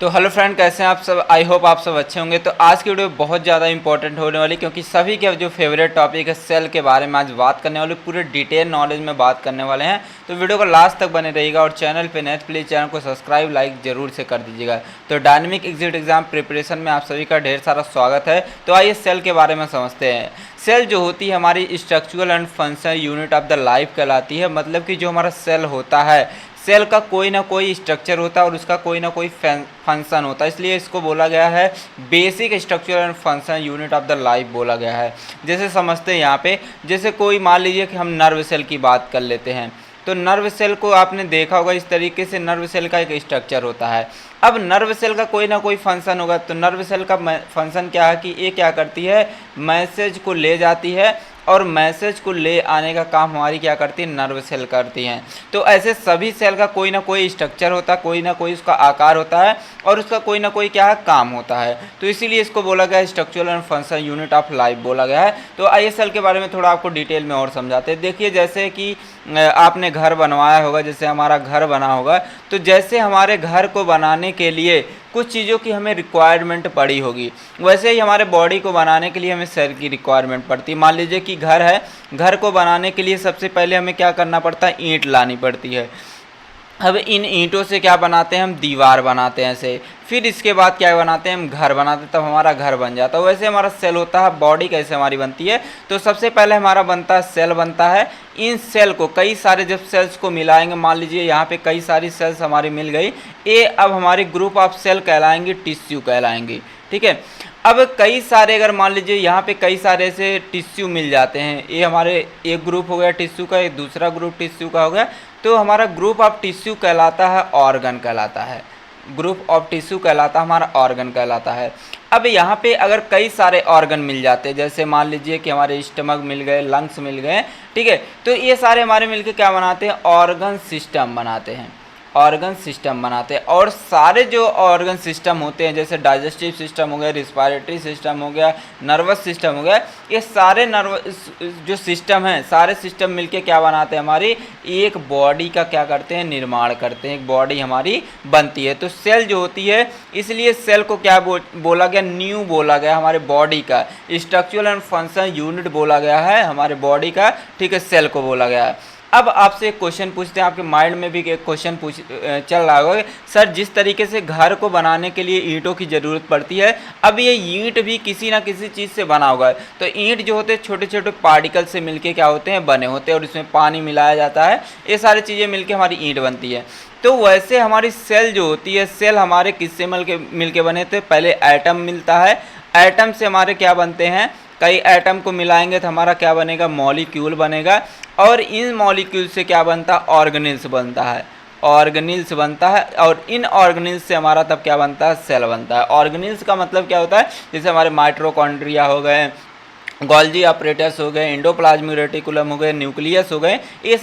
तो hello friend, कैसे हैं आप सब। आई होप आप सब अच्छे होंगे। तो आज की वीडियो बहुत ज़्यादा इंपॉर्टेंट होने वाली, क्योंकि सभी के जो फेवरेट टॉपिक है सेल के बारे में आज बात करने वाले, पूरे डिटेल नॉलेज में बात करने वाले हैं। तो वीडियो को लास्ट तक बने रहिएगा और चैनल पे नए प्लीज़ चैनल को सब्सक्राइब लाइक जरूर से कर दीजिएगा। तो डायनेमिक एग्जिट एग्जाम प्रिपरेशन में आप सभी का ढेर सारा स्वागत है। तो आइए सेल के बारे में समझते हैं। सेल जो होती है हमारी structural and functional unit of the life कहलाती है। मतलब कि जो हमारा सेल होता है, सेल का कोई ना कोई स्ट्रक्चर होता है और उसका कोई ना कोई फंक्शन होता है, इसलिए इसको बोला गया है basic structure and function unit of the life बोला गया है। जैसे समझते हैं यहाँ पे, जैसे कोई मान लीजिए कि हम नर्व सेल की बात कर लेते हैं। तो नर्व सेल को आपने देखा होगा, इस तरीके से नर्व सेल का एक स्ट्रक्चर होता है। अब नर्व सेल का कोई ना कोई फंक्शन होगा। तो नर्व सेल का फंक्शन क्या है कि ये क्या करती है, मैसेज को ले जाती है और मैसेज को ले आने का काम हमारी क्या करती है, नर्व सेल करती हैं। तो ऐसे सभी सेल का कोई ना कोई स्ट्रक्चर होता है, कोई ना कोई उसका आकार होता है और उसका कोई ना कोई क्या है, काम होता है। तो इसीलिए इसको बोला गया है structural and functional unit of life बोला गया है। तो आइए सेल के बारे में थोड़ा आपको डिटेल में और समझाते हैं। देखिए, जैसे कि आपने घर बनवाया होगा, जैसे हमारा घर बना होगा, तो जैसे हमारे घर को बनाने के लिए कुछ चीज़ों की हमें रिक्वायरमेंट पड़ी होगी, वैसे ही हमारे बॉडी को बनाने के लिए हमें सेल की रिक्वायरमेंट पड़ती है। मान लीजिए कि घर है, घर को बनाने के लिए सबसे पहले हमें क्या करना पड़ता है, ईंट लानी पड़ती है। अब इन ईंटों से क्या बनाते हैं, हम दीवार बनाते हैं ऐसे। फिर इसके बाद क्या बनाते हैं, हम घर बनाते हैं, तब हमारा घर बन जाता है। वैसे हमारा सेल होता है, बॉडी कैसे हमारी बनती है। तो सबसे पहले हमारा बनता है सेल बनता है। इन सेल को कई सारे जब सेल्स को मिलाएंगे, मान लीजिए यहाँ पे कई सारी सेल्स हमारी मिल गई, ये अब हमारे ग्रुप ऑफ सेल कहलाएंगे, टिश्यू कहलाएंगी। ठीक है। अब कई सारे, अगर मान लीजिए यहाँ पे कई सारे से टिश्यू मिल जाते हैं, ये हमारे एक ग्रुप हो गया टिश्यू का, एक दूसरा ग्रुप टिश्यू का हो गया, तो हमारा ग्रुप ऑफ टिश्यू कहलाता है ऑर्गन कहलाता है। ग्रुप ऑफ टिश्यू कहलाता है हमारा ऑर्गन कहलाता है। अब यहाँ पे अगर कई सारे ऑर्गन मिल जाते हैं, जैसे मान लीजिए कि हमारे स्टमक मिल गए, लंग्स मिल गए, ठीक है, तो ये सारे हमारे मिलके क्या बनाते हैं, ऑर्गन सिस्टम बनाते हैं। ऑर्गन सिस्टम बनाते हैं। और सारे जो ऑर्गन सिस्टम होते हैं, जैसे डाइजेस्टिव सिस्टम हो गया, रिस्पायरेटरी सिस्टम हो गया, नर्वस सिस्टम हो गया, ये सारे जो सिस्टम हैं, सारे सिस्टम मिलके क्या बनाते हैं, हमारी एक बॉडी का क्या करते हैं, निर्माण करते हैं, एक बॉडी हमारी बनती है। तो सेल जो होती है, इसलिए सेल को क्या बोला गया, न्यू बोला गया, हमारे बॉडी का स्ट्रक्चरल एंड फंक्शन यूनिट बोला गया है हमारे बॉडी का। ठीक है, सेल को बोला गया है। अब आपसे एक क्वेश्चन पूछते हैं, आपके माइंड में भी एक क्वेश्चन चल रहा होगा, सर जिस तरीके से घर को बनाने के लिए ईंटों की ज़रूरत पड़ती है, अब ये ईंट भी किसी ना किसी चीज़ से बना होगा। तो ईंट जो होते हैं छोटे छोटे पार्टिकल से मिलके क्या होते हैं, बने होते हैं, और इसमें पानी मिलाया जाता है, ये सारी चीज़ें मिलके हमारी ईंट बनती है। तो वैसे हमारी सेल जो होती है, सेल हमारे किससे मिलके बने थे, पहले एटम मिलता है, एटम से हमारे क्या बनते हैं, कई एटम को मिलाएंगे तो हमारा क्या बनेगा, मॉलिक्यूल बनेगा, और इन मॉलिक्यूल से क्या बनता है, ऑर्गेनिल्स बनता है, ऑर्गेनिल्स बनता है, और इन ऑर्गेनिल्स से हमारा तब क्या बनता है, सेल बनता है। ऑर्गेनिल्स का मतलब क्या होता है, जैसे हमारे माइटोकॉन्ड्रिया हो गए, गोल्जी ऑपरेटर्स हो गए, एंडोप्लाज्मिक रेटिकुलम हो गए, न्यूक्लियस हो गए, ये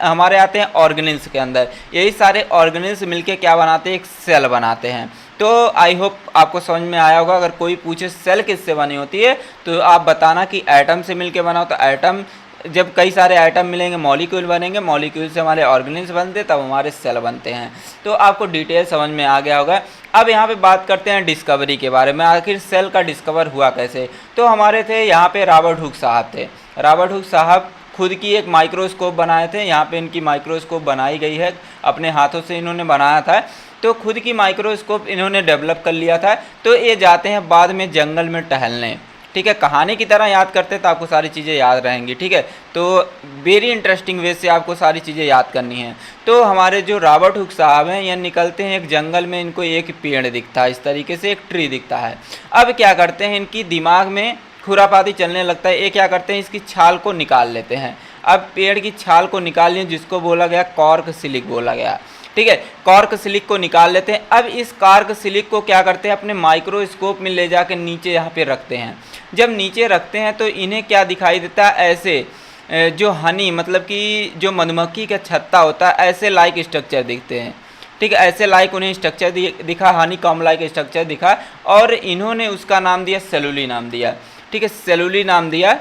हमारे आते हैं ऑर्गेनिल्स के अंदर। यही सारे ऑर्गेनिल्स मिलके क्या बनाते हैं, एक सेल बनाते हैं। तो आई होप आपको समझ में आया होगा। अगर कोई पूछे सेल किससे बनी होती है, तो आप बताना कि एटम से मिलके बना हो। तो एटम, जब कई सारे आइटम मिलेंगे, मॉलिक्यूल बनेंगे, मॉलिक्यूल से हमारे ऑर्गेनिल्स बनते, तब हमारे सेल बनते हैं। तो आपको डिटेल समझ में आ गया होगा। अब यहाँ पे बात करते हैं डिस्कवरी के बारे में, आखिर सेल का डिस्कवर हुआ कैसे। तो हमारे थे यहाँ पे रॉबर्ट हुक साहब थे। रॉबर्ट हुक साहब खुद की एक माइक्रोस्कोप बनाए थे। यहाँ पे इनकी माइक्रोस्कोप बनाई गई है, अपने हाथों से इन्होंने बनाया था। तो खुद की माइक्रोस्कोप इन्होंने डेवलप कर लिया था। तो ये जाते हैं बाद में जंगल में टहलने। ठीक है, कहानी की तरह याद करते तो आपको सारी चीज़ें याद रहेंगी। ठीक है, तो वेरी इंटरेस्टिंग वे से आपको सारी चीज़ें याद करनी है। तो हमारे जो रॉबर्ट हुक साहब हैं, ये निकलते हैं एक जंगल में, इनको एक पेड़ दिखता है, इस तरीके से एक ट्री दिखता है। अब क्या करते हैं, इनकी दिमाग में खुरापाती चलने लगता है। ये क्या करते हैं, इसकी छाल को निकाल लेते हैं। अब पेड़ की छाल को निकाल लिया, जिसको बोला गया कॉर्क सिलिक बोला गया। ठीक है, कॉर्क सिलिक को निकाल लेते हैं। अब इस कॉर्क सिलिक को क्या करते हैं, अपने माइक्रोस्कोप में ले जाकर नीचे यहाँ पे रखते हैं। जब नीचे रखते हैं तो इन्हें क्या दिखाई देता है, ऐसे जो हनी, मतलब कि जो मधुमक्खी का छत्ता होता है, ऐसे लाइक स्ट्रक्चर दिखते हैं। ठीक है, ऐसे लाइक उन्हें स्ट्रक्चर दिखा, हनी कॉम लाइक स्ट्रक्चर दिखा, और इन्होंने उसका नाम दिया सेलुली नाम दिया। ठीक है, सेलुली नाम दिया।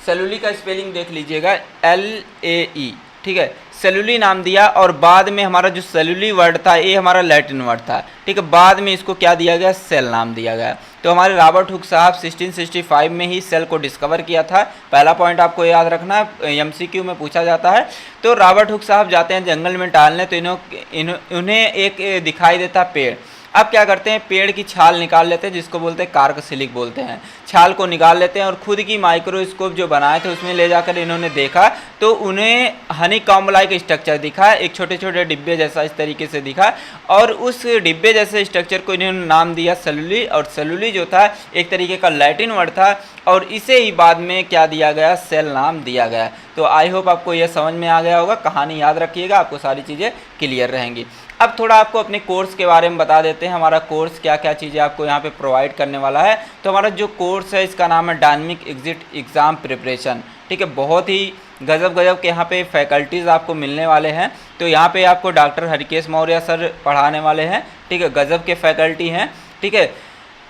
सेलुली का स्पेलिंग देख लीजिएगा, LAE। ठीक है, सेलुली नाम दिया, और बाद में हमारा जो सेलुली वर्ड था ये हमारा लैटिन वर्ड था, ठीक है। बाद में इसको क्या दिया गया, सेल नाम दिया गया। तो हमारे रॉबर्ट हुक साहब 1665 में ही सेल को डिस्कवर किया था। पहला पॉइंट आपको याद रखना है, एमसीक्यू में पूछा जाता है। तो रॉबर्ट हुक साहब जाते हैं जंगल में टहलने, तो उन्हें एक दिखाई देता पेड़। अब क्या करते हैं, पेड़ की छाल निकाल लेते हैं, जिसको बोलते हैं कार्कसिलिक बोलते हैं। छाल को निकाल लेते हैं और खुद की माइक्रोस्कोप जो बनाए थे उसमें ले जाकर इन्होंने देखा, तो उन्हें हनी कॉम्ब लाइक स्ट्रक्चर दिखा, एक छोटे छोटे डिब्बे जैसा इस तरीके से दिखा, और उस डिब्बे जैसे स्ट्रक्चर को इन्होंने नाम दिया सेलुली। और सेलुली जो था एक तरीके का लैटिन वर्ड था, और इसे ही बाद में क्या दिया गया, सेल नाम दिया गया। तो आई होप आपको यह समझ में आ गया होगा, कहानी याद रखिएगा, आपको सारी चीज़ें क्लियर रहेंगी। अब थोड़ा आपको अपने कोर्स के बारे में बता देते हैं, हमारा कोर्स क्या क्या चीज़ें आपको यहाँ पे प्रोवाइड करने वाला है। तो हमारा जो कोर्स है इसका नाम है डायनेमिक एग्जिट एग्ज़ाम प्रिपरेशन, ठीक है। बहुत ही गजब के यहाँ पे फैकल्टीज़ आपको मिलने वाले हैं। तो यहाँ पे आपको डॉक्टर हरिकेश मौर्य सर पढ़ाने वाले हैं, ठीक है, गजब के फैकल्टी हैं, ठीक है।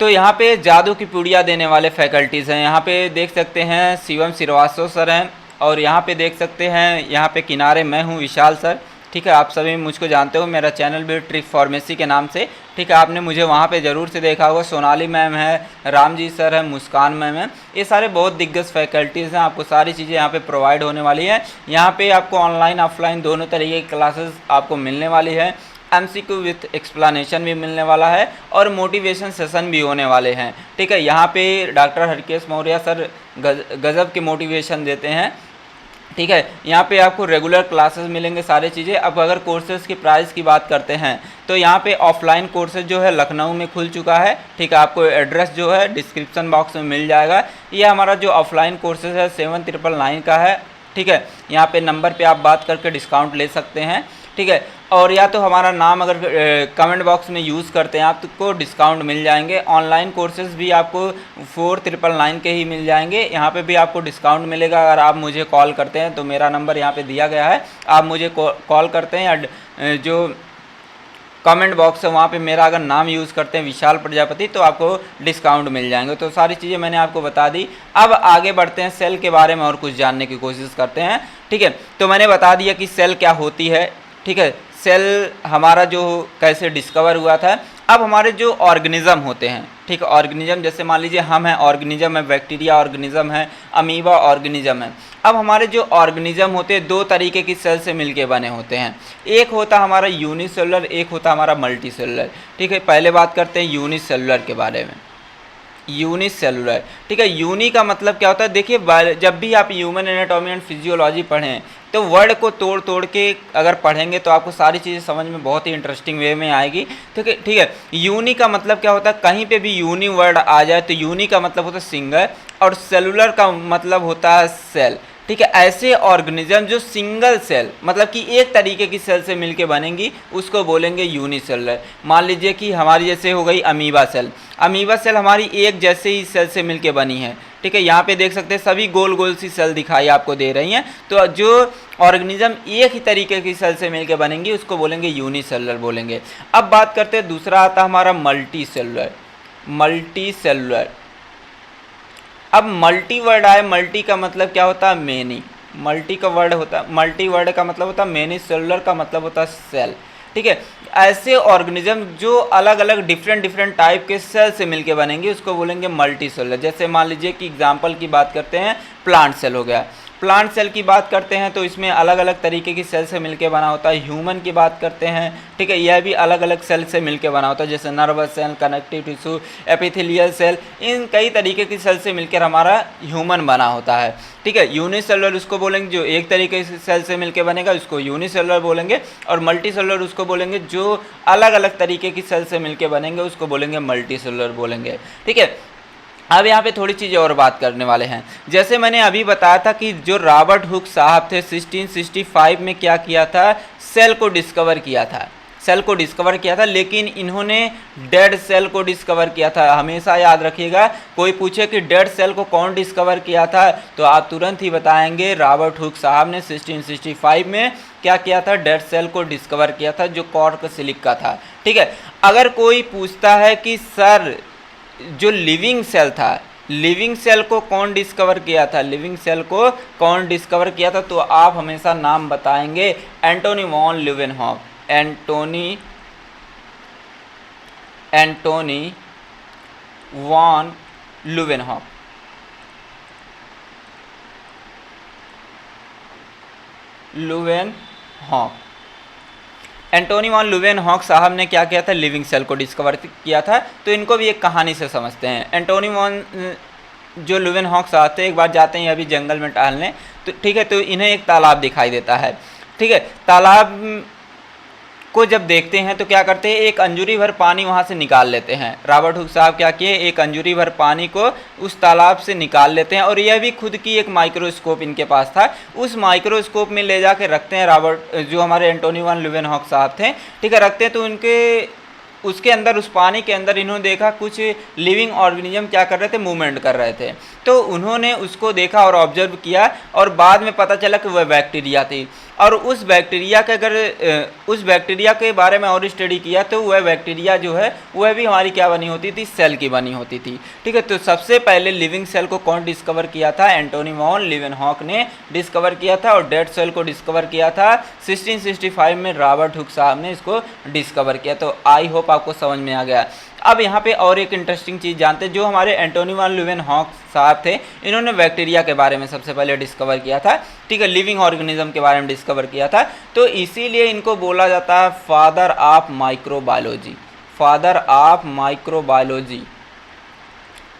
तो यहाँ पे जादू की पुड़िया देने वाले फैकल्टीज़ हैं। यहाँ पे देख सकते हैं शिवम श्रीवास्तव सर हैं, और यहाँ पे देख सकते हैं यहाँ पे किनारे मैं हूँ विशाल सर, ठीक है। आप सभी मुझको जानते हो, मेरा चैनल भी ट्रिक फार्मेसी के नाम से, ठीक है, आपने मुझे वहाँ पे ज़रूर से देखा होगा। सोनाली मैम है, रामजी सर है, मुस्कान मैम है, ये सारे बहुत दिग्गज फैकल्टीज़ हैं। आपको सारी चीज़ें यहाँ पे प्रोवाइड होने वाली है। यहाँ पे आपको ऑनलाइन ऑफलाइन दोनों तरीके की क्लासेस आपको मिलने वाली है। एमसीक्यू विथ एक्सप्लेनेशन भी मिलने वाला है, और मोटिवेशन सेशन भी होने वाले हैं, ठीक है। यहाँ पे डॉक्टर हरिकेश मौर्य सर गजब के मोटिवेशन देते हैं, ठीक है। यहाँ पे आपको रेगुलर क्लासेस मिलेंगे, सारी चीज़ें। अब अगर कोर्सेज़ की प्राइस की बात करते हैं तो यहाँ पे ऑफलाइन कोर्सेज जो है लखनऊ में खुल चुका है, ठीक है। आपको एड्रेस जो है डिस्क्रिप्शन बॉक्स में मिल जाएगा। ये हमारा जो ऑफलाइन कोर्सेज है 7999 का है, ठीक है। यहाँ पे नंबर पे आप बात करके डिस्काउंट ले सकते हैं, ठीक है। और या तो हमारा नाम अगर कमेंट बॉक्स में यूज़ करते हैं आप, तो को डिस्काउंट मिल जाएंगे। ऑनलाइन कोर्सेज़ भी आपको 4999 के ही मिल जाएंगे, यहाँ पे भी आपको डिस्काउंट मिलेगा। अगर आप मुझे कॉल करते हैं तो मेरा नंबर यहाँ पे दिया गया है, आप मुझे कॉल करते हैं, या जो कमेंट बॉक्स है वहाँ पे मेरा अगर नाम यूज़ करते हैं विशाल प्रजापति, तो आपको डिस्काउंट मिल जाएंगे। तो सारी चीज़ें मैंने आपको बता दी। अब आगे बढ़ते हैं, सेल के बारे में और कुछ जानने की कोशिश करते हैं, ठीक है। तो मैंने बता दिया कि सेल क्या होती है, ठीक है। सेल हमारा जो कैसे डिस्कवर हुआ था। अब हमारे जो ऑर्गेनिज्म होते हैं, ठीक है, ऑर्गेनिज्म जैसे मान लीजिए हम हैं, ऑर्गेनिज्म है, बैक्टीरिया ऑर्गेनिज्म है, अमीबा ऑर्गेनिज्म है। अब हमारे जो ऑर्गेनिज्म होते हैं दो तरीके की सेल से मिलके बने होते हैं, एक होता हमारा यूनिसेलुलर, एक होता हमारा मल्टीसेलुलर, ठीक है। पहले बात करते हैं यूनिसेलुलर के बारे में। यूनिसेलुलर, ठीक है। यूनि का मतलब क्या होता है, देखिए जब भी आप ह्यूमन एनाटॉमी एंड फिजियोलॉजी पढ़ें तो वर्ड को तोड़ तोड़ के अगर पढ़ेंगे तो आपको सारी चीज़ें समझ में बहुत ही इंटरेस्टिंग वे में आएगी, ठीक है, ठीक है। यूनि का मतलब क्या होता है, कहीं पे भी यूनि वर्ड आ जाए तो यूनि का मतलब होता है सिंगल, और सेलुलर का मतलब होता है सेल, ठीक है। ऐसे ऑर्गेनिज्म जो सिंगल सेल मतलब कि एक तरीके की सेल से मिलके बनेंगी उसको बोलेंगे यूनिसेलुलर। मान लीजिए कि हमारी जैसे हो गई अमीबा सेल, अमीबा सेल हमारी एक जैसे ही सेल से मिलके बनी है, ठीक है। यहाँ पे देख सकते हैं सभी गोल गोल सी सेल दिखाई आपको दे रही हैं। तो जो ऑर्गेनिज्म एक ही तरीके की सेल से मिलके बनेंगी उसको बोलेंगे यूनिसेलुलर बोलेंगे। अब बात करते हैं, दूसरा आता हमारा मल्टी सेलुलर। मल्टी सेलुलर, अब मल्टी वर्ड आए, मल्टी का मतलब क्या होता है, मेनी। मल्टी का वर्ड होता है, मल्टी वर्ड का मतलब होता है मेनी, सेलुलर का मतलब होता है सेल, ठीक है। ऐसे ऑर्गेनिज्म जो अलग अलग डिफरेंट टाइप के सेल से मिलके बनेंगे उसको बोलेंगे मल्टी सेलुलर। जैसे मान लीजिए कि एग्जांपल की बात करते हैं, प्लांट सेल हो गया। प्लांट सेल की बात करते हैं तो इसमें अलग अलग तरीके की सेल से मिलके बना होता है। ह्यूमन की बात करते हैं, ठीक है, यह भी अलग अलग सेल से मिलके बना होता है, जैसे nervous cell, connective tissue, epithelial cell, इन कई तरीके की सेल से मिलकर हमारा ह्यूमन बना होता है, ठीक है। यूनिसेलुलर उसको बोलेंगे जो एक तरीके से सेल से मिलके बनेगा, उसको यूनिसेलुलर बोलेंगे। और मल्टीसेलुलर उसको बोलेंगे जो अलग अलग तरीके की सेल से मिलके बनेंगे, उसको बोलेंगे मल्टीसेलुलर बोलेंगे, ठीक है। अब यहाँ पे थोड़ी चीज़ें और बात करने वाले हैं। जैसे मैंने अभी बताया था कि जो रॉबर्ट हुक साहब थे 1665 में क्या किया था, सेल को डिस्कवर किया था, सेल को डिस्कवर किया था, लेकिन इन्होंने डेड सेल को डिस्कवर किया था। हमेशा याद रखिएगा, कोई पूछे कि डेड सेल को कौन डिस्कवर किया था तो आप तुरंत ही बताएंगे रॉबर्ट हुक साहब ने 1665 में क्या किया था, डेड सेल को डिस्कवर किया था जो कार्कसिलिक का था, ठीक है। अगर कोई पूछता है कि सर जो लिविंग सेल था, लिविंग सेल को कौन डिस्कवर किया था, लिविंग सेल को कौन डिस्कवर किया था, तो आप हमेशा नाम बताएंगे Antony von Leeuwenhoek, Antony von Leeuwenhoek. Antony von Leeuwenhoek साहब ने क्या किया था, लिविंग सेल को डिस्कवर किया था। तो इनको भी एक कहानी से समझते हैं। एंटोनी वॉन जो ल्यूवेनहॉक साहब थे, एक बार जाते हैं अभी जंगल में टहलने, तो ठीक है, तो इन्हें एक तालाब दिखाई देता है। ठीक है, तालाब को जब देखते हैं तो क्या करते हैं, एक अंजूरी भर पानी वहाँ से निकाल लेते हैं। रॉबर्ट हुक साहब क्या किए, एक अंजूरी भर पानी को उस तालाब से निकाल लेते हैं और यह भी खुद की एक माइक्रोस्कोप इनके पास था, उस माइक्रोस्कोप में ले जाके रखते हैं। रॉबर्ट जो हमारे एंटोनी वॉन ल्यूवेनहॉक साहब थे, ठीक है, रखते हैं तो उनके उसके अंदर, उस पानी के अंदर इन्होंने देखा कुछ लिविंग ऑर्गेनिज्म क्या कर रहे थे, मूवमेंट कर रहे थे। तो उन्होंने उसको देखा और ऑब्जर्व किया और बाद में पता चला कि वह बैक्टीरिया थी। और उस बैक्टीरिया के अगर उस बैक्टीरिया के बारे में और स्टडी किया तो वह बैक्टीरिया जो है वह भी हमारी क्या बनी होती थी, सेल की बनी होती थी। ठीक है, तो सबसे पहले लिविंग सेल को कौन डिस्कवर किया था, एंटोनी वॉन ल्यूवेनहॉक ने डिस्कवर किया था। और डेड सेल को डिस्कवर किया था 1665 में रॉबर्ट हुक साहब ने इसको डिस्कवर किया। तो आई होप आपको समझ में आ गया। अब यहाँ पे और एक इंटरेस्टिंग चीज़ जानते हैं, जो हमारे एंटोनी वॉन ल्यूवेनहॉक साहब थे, इन्होंने बैक्टीरिया के बारे में सबसे पहले डिस्कवर किया था। ठीक है, लिविंग ऑर्गेनिज्म के बारे में डिस्कवर किया था। तो इसीलिए इनको बोला जाता है father of microbiology, father of microbiology,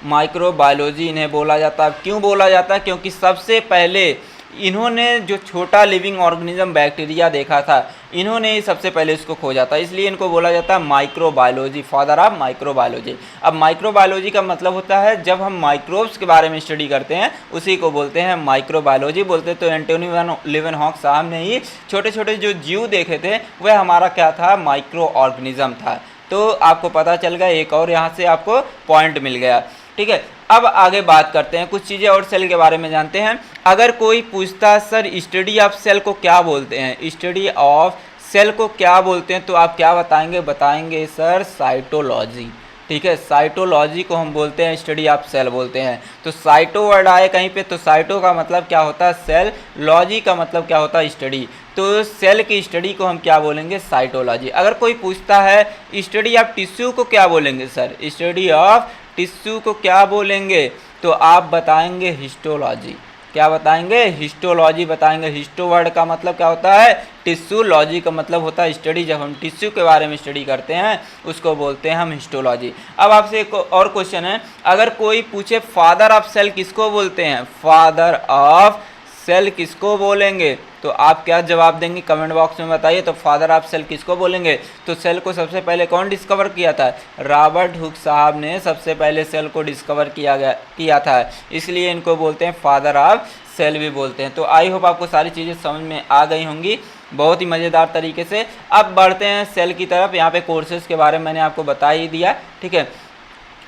microbiology इन्हें बोला जाता है। क्यों बोला जाता है, क्योंकि सबसे पहले इन्होंने जो छोटा लिविंग ऑर्गेनिज्म बैक्टीरिया देखा था, इन्होंने ही सबसे पहले इसको खोजा था, इसलिए इनको बोला जाता है माइक्रोबायोलॉजी, फादर ऑफ माइक्रोबायोलॉजी। अब माइक्रोबायोलॉजी का मतलब होता है जब हम माइक्रोब्स के बारे में स्टडी करते हैं उसी को बोलते हैं माइक्रोबायोलॉजी बोलते हैं। तो एंटोनी वॉन ल्यूवेनहॉक साहब ने ही छोटे छोटे जो जीव देखे थे वह हमारा क्या था, माइक्रो ऑर्गेनिज्म था। तो आपको पता चल गया, एक और यहाँ से आपको पॉइंट मिल गया। ठीक है, अब आगे बात करते हैं, कुछ चीज़ें और सेल के बारे में जानते हैं। अगर कोई पूछता सर स्टडी ऑफ सेल को क्या बोलते हैं, स्टडी ऑफ सेल को क्या बोलते हैं, तो आप क्या बताएंगे, बताएंगे सर साइटोलॉजी। ठीक है, साइटोलॉजी को हम बोलते हैं स्टडी ऑफ सेल बोलते हैं। तो साइटो वर्ड आए कहीं पे तो साइटो का मतलब क्या होता है, सेल, लॉजी का मतलब क्या होता है, स्टडी। तो सेल की स्टडी को हम क्या बोलेंगे, साइटोलॉजी। अगर कोई पूछता है स्टडी ऑफ टिश्यू को क्या बोलेंगे सर, स्टडी ऑफ टिश्यू को क्या बोलेंगे, तो आप बताएंगे हिस्टोलॉजी। क्या बताएंगे, हिस्टोलॉजी बताएंगे। हिस्टो वर्ड का मतलब क्या होता है, टिश्यू, लॉजी का मतलब होता है स्टडी। जब हम टिश्यू के बारे में स्टडी करते हैं उसको बोलते हैं हम हिस्टोलॉजी। अब आपसे एक और क्वेश्चन है, अगर कोई पूछे फादर ऑफ सेल किसको बोलते हैं, फादर ऑफ सेल किसको बोलेंगे, तो आप क्या जवाब देंगे, कमेंट बॉक्स में बताइए। तो फादर ऑफ सेल किसको बोलेंगे, तो सेल को सबसे पहले कौन डिस्कवर किया था, रॉबर्ट हुक साहब ने सबसे पहले सेल को डिस्कवर किया था, इसलिए इनको बोलते हैं फादर ऑफ सेल भी बोलते हैं। तो आई होप आपको सारी चीज़ें समझ में आ गई होंगी बहुत ही मज़ेदार तरीके से। अब बढ़ते हैं सेल की तरफ। यहाँ पे कोर्सेज के बारे में मैंने आपको बता ही दिया। ठीक है,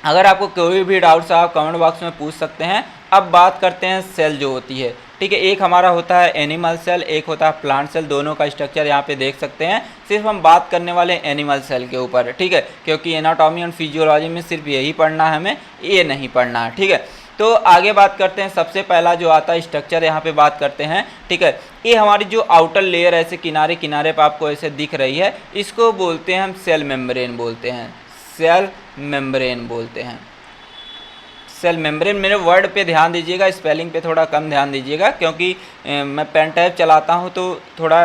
अगर आपको कोई भी डाउट्स आप कमेंट बॉक्स में पूछ सकते हैं। अब बात करते हैं सेल जो होती है। ठीक है, एक हमारा होता है एनिमल सेल, एक होता है प्लांट सेल, दोनों का स्ट्रक्चर यहाँ पे देख सकते हैं। सिर्फ हम बात करने वाले एनिमल सेल के ऊपर, ठीक है, क्योंकि एनाटॉमी एंड फिजियोलॉजी में सिर्फ यही पढ़ना है, हमें ये नहीं पढ़ना है। ठीक है, तो आगे बात करते हैं। सबसे पहला जो आता है स्ट्रक्चर, यहाँ पे बात करते हैं। ठीक है, ये हमारी जो आउटर लेयर ऐसे किनारे किनारे पर आपको ऐसे दिख रही है, इसको बोलते हैं हम सेल मेम्ब्रेन बोलते हैं, सेल मेम्ब्रेन बोलते हैं, सेल मेम्ब्रेन। मेरे वर्ड पे ध्यान दीजिएगा, स्पेलिंग पे थोड़ा कम ध्यान दीजिएगा, क्योंकि मैं पेन टाइप चलाता हूँ तो थोड़ा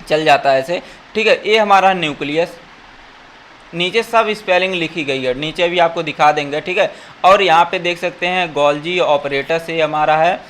चल जाता है ऐसे। ठीक है, ये हमारा न्यूक्लियस, नीचे सब स्पेलिंग लिखी गई है, नीचे भी आपको दिखा देंगे। ठीक है, और यहाँ पे देख सकते हैं गोल्जी ऑपरेटस ये हमारा है।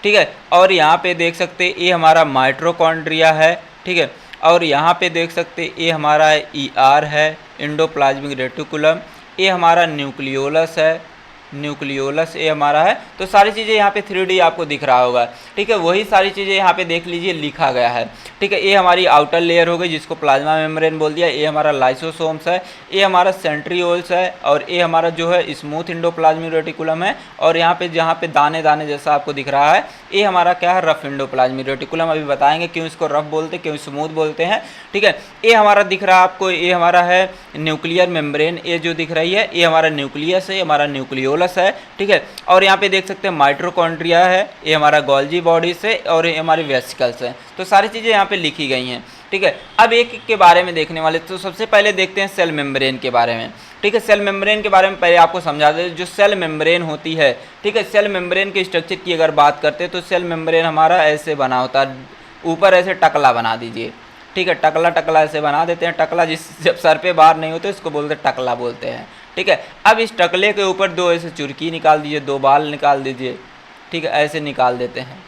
ठीक है, और यहाँ पे देख सकते हैं ये हमारा माइटोकॉन्ड्रिया है। ठीक है, और यहाँ पे देख सकते हैं ये हमारा ER है, एंडोप्लाज्मिक रेटिकुलम। ये हमारा न्यूक्लियोलस है, न्यूक्लियोलस ये हमारा है। तो सारी चीज़ें यहाँ पे 3D आपको दिख रहा होगा। ठीक है, वही सारी चीज़ें यहाँ पे देख लीजिए लिखा गया है। ठीक है, ये हमारी आउटर लेयर हो गई जिसको प्लाज्मा मेम्ब्रेन बोल दिया। ये हमारा लाइसोसोम्स है, ये हमारा सेंट्रियोल्स है, और ये हमारा जो है स्मूथ एंडोप्लाज्मिक रेटिकुलम है। और यहाँ पे जहाँ पे दाने दाने जैसा आपको दिख रहा है ये हमारा क्या है, रफ एंडोप्लाज्मिक रेटिकुलम। अभी बताएंगे क्यों इसको रफ बोलते, क्यों स्मूथ बोलते हैं। ठीक है, ये हमारा दिख रहा है आपको, ये हमारा है न्यूक्लियर मेम्ब्रेन, ये जो दिख रही है ये हमारा न्यूक्लियस है, ये हमारा न्यूक्लियोलस न्यूक्लियोलस है, ठीक है। और यहाँ पे देख सकते हैं माइटोकॉन्ड्रिया है, ये हमारा गोल्जी बॉडीज है, और ये हमारी वेसिकल्स हैं। तो सारी चीज़ें यहाँ पे लिखी गई हैं, ठीक है। अब एक एक के बारे में देखने वाले, तो सबसे पहले देखते हैं सेल मेम्ब्रेन के बारे में, ठीक है। सेल मेम्ब्रेन के बारे में पहले आपको समझा दें, जो सेल मेम्ब्रेन होती है, ठीक है। सेल मेम्ब्रेन के स्ट्रक्चर की अगर बात करते हैं तो सेल मेम्ब्रेन हमारा ऐसे बना होता है, ऊपर ऐसे टकला बना दीजिए, ठीक है। टकला टकला ऐसे बना देते हैं, टकला जब सर पे बाहर नहीं होते इसको बोलते टकला बोलते हैं, ठीक है। अब इस टकले के ऊपर दो ऐसे चुरकी निकाल दीजिए, दो बाल निकाल दीजिए, ठीक है, ऐसे निकाल देते हैं,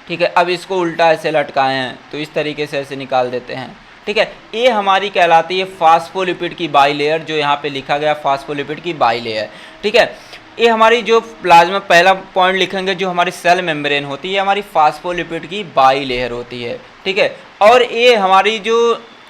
ठीक है। अब इसको उल्टा ऐसे लटकाए हैं तो इस तरीके से ऐसे निकाल देते हैं, ठीक है। ये हमारी कहलाती है फास्फोलिपिड की बाइलेयर, जो यहाँ पे लिखा गया फास्फोलिपिड की बाइलेयर, ठीक है। ये हमारी जो प्लाज्मा, पहला पॉइंट लिखेंगे, जो हमारी सेल मेम्ब्रेन होती है हमारी फास्फोलिपिड की बाइलेयर होती है, ठीक है। और ये हमारी जो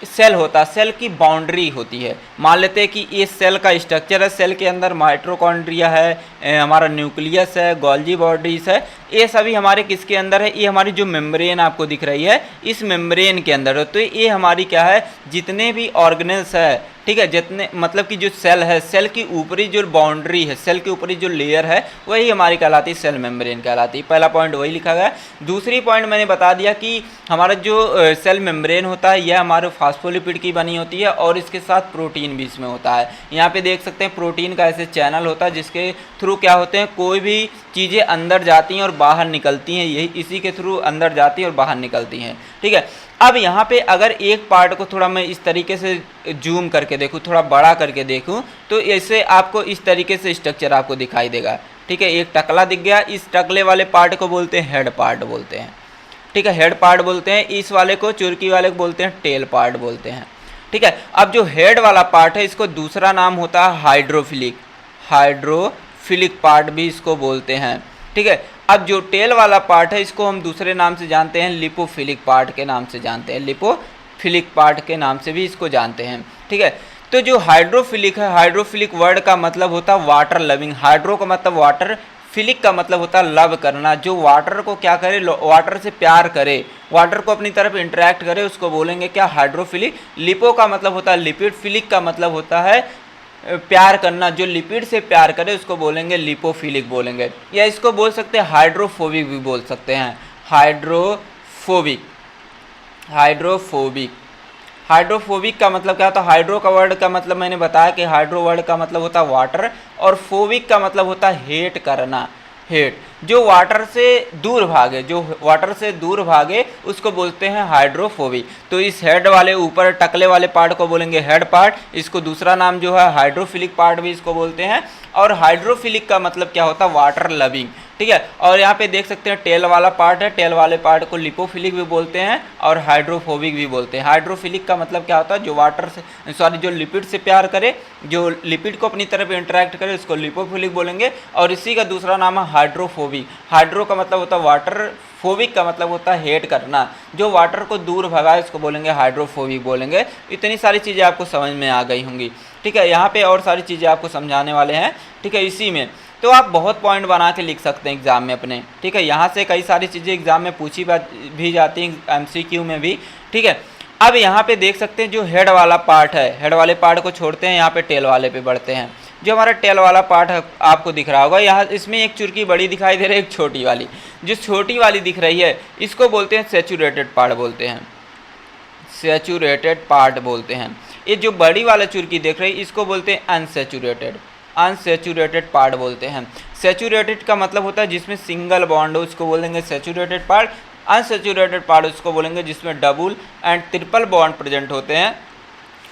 सेल होता है, सेल की बाउंड्री होती है। मान लेते हैं कि ये सेल का स्ट्रक्चर है, सेल के अंदर माइटोकॉन्ड्रिया है, हमारा न्यूक्लियस है, गोल्जी बॉडीज है, ये सभी हमारे किसके अंदर है, ये हमारी जो मेम्ब्रेन आपको दिख रही है इस मेम्ब्रेन के अंदर है। तो ये हमारी क्या है, जितने भी ऑर्गेनेल्स है, ठीक है, जितने मतलब कि जो सेल है, सेल की ऊपरी जो बाउंड्री है, सेल के ऊपरी जो लेयर है वही हमारी कहलाती है सेल मेम्ब्रेन कहलाती है। पहला पॉइंट वही लिखा गया। दूसरी पॉइंट मैंने बता दिया कि हमारा जो सेल मेम्ब्रेन होता है यह हमारे फास्फोलिपिड की बनी होती है और इसके साथ प्रोटीन भी इसमें होता है। यहाँ पे देख सकते हैं प्रोटीन का ऐसे चैनल होता है जिसके थ्रू क्या होते हैं, कोई भी चीज़ें अंदर जाती हैं और बाहर निकलती हैं, यही इसी के थ्रू अंदर जाती हैं और बाहर निकलती हैं, ठीक है। अब यहाँ पे अगर एक पार्ट को थोड़ा मैं इस तरीके से जूम करके देखूँ, थोड़ा बड़ा करके देखूँ, तो ऐसे आपको इस तरीके से स्ट्रक्चर आपको दिखाई देगा, ठीक है। एक टकला दिख गया, इस टकले वाले पार्ट को बोलते हैं हेड पार्ट बोलते हैं, ठीक है, हेड पार्ट बोलते हैं। इस वाले को, चुरकी वाले को बोलते हैं टेल पार्ट बोलते हैं, ठीक है। अब जो हेड वाला पार्ट है इसको दूसरा नाम होता है हाइड्रोफिलिक, हाइड्रोफिलिक पार्ट भी इसको बोलते हैं, ठीक है। अब जो टेल वाला पार्ट है इसको हम दूसरे नाम से जानते हैं, लिपोफिलिक पार्ट के नाम से जानते हैं, लिपोफिलिक पार्ट के नाम से भी इसको जानते हैं, ठीक है। तो जो हाइड्रोफिलिक है, हाइड्रोफिलिक वर्ड का मतलब होता है वाटर लविंग, हाइड्रो का मतलब वाटर, फिलिक का मतलब होता है लव करना, जो वाटर को क्या करे, वाटर से प्यार करे, वाटर को अपनी तरफ इंटरेक्ट करे, उसको बोलेंगे क्या, हाइड्रोफिलिक। लिपो का मतलब होता है लिपिड, फिलिक का मतलब होता है प्यार करना, जो लिपिड से प्यार करे उसको बोलेंगे लिपोफिलिक बोलेंगे, या इसको बोल सकते हैं हाइड्रोफोबिक भी बोल सकते हैं, हाइड्रोफोबिक। हाइड्रोफोबिक, हाइड्रोफोबिक का मतलब क्या होता है, हाइड्रो का वर्ड का मतलब मैंने बताया कि हाइड्रो वर्ड का मतलब होता है वाटर, और फोबिक का मतलब होता है हेट करना, हेट, जो वाटर से दूर भागे, जो वाटर से दूर भागे उसको बोलते हैं हाइड्रोफोबिक। तो इस हेड वाले ऊपर टकले वाले पार्ट को बोलेंगे हेड पार्ट, इसको दूसरा नाम जो है हाइड्रोफिलिक पार्ट भी इसको बोलते हैं। और हाइड्रोफिलिक का मतलब क्या होता है, वाटर लविंग, ठीक है। और यहाँ पे देख सकते हैं टेल वाला पार्ट है, टेल वाले पार्ट को लिपोफिलिक भी बोलते हैं और हाइड्रोफोबिक भी बोलते हैं। हाइड्रोफिलिक का मतलब क्या होता है, जो वाटर से, सॉरी, जो लिपिड से प्यार करे, जो लिपिड को अपनी तरफ इंटरेक्ट करे उसको लिपोफिलिक बोलेंगे, और इसी का दूसरा नाम है हाइड्रोफोबिक। हाइड्रो का मतलब होता है वाटर, फोबिक का मतलब होता है हेट करना, जो वाटर को दूर भगाए उसको बोलेंगे हाइड्रोफोबिक बोलेंगे। इतनी सारी चीज़ें आपको समझ में आ गई होंगी, ठीक है। यहाँ पे और सारी चीज़ें आपको समझाने वाले हैं, ठीक है, इसी में। तो आप बहुत पॉइंट बना के लिख सकते हैं एग्ज़ाम में अपने, ठीक है। यहाँ से कई सारी चीज़ें एग्ज़ाम में पूछी भी जाती हैं, MCQ में भी, ठीक है। अब यहाँ पे देख सकते हैं जो हेड वाला पार्ट है, हेड वाले पार्ट को छोड़ते हैं, यहाँ पे टेल वाले पे बढ़ते हैं। जो हमारा टेल वाला पार्ट है आपको दिख रहा होगा, यहाँ इसमें एक चुरकी बड़ी दिखाई दे रही है, एक छोटी वाली, जो छोटी वाली दिख रही है इसको बोलते हैं सैचुरेटेड पार्ट बोलते हैं, सैचुरेटेड पार्ट बोलते हैं। ये जो बड़ी वाला चुरकी देख रही है इसको बोलते हैं अनसैचुरेटेड, अनसैचुरेटेड पार्ट बोलते हैं। सैचुरेटेड का मतलब होता है जिसमें सिंगल बॉन्ड हो, उसको बोलेंगे सैचुरेटेड पार्ट। अनसैचुरेटेड पार्ट उसको बोलेंगे जिसमें double and triple bond present होते हैं,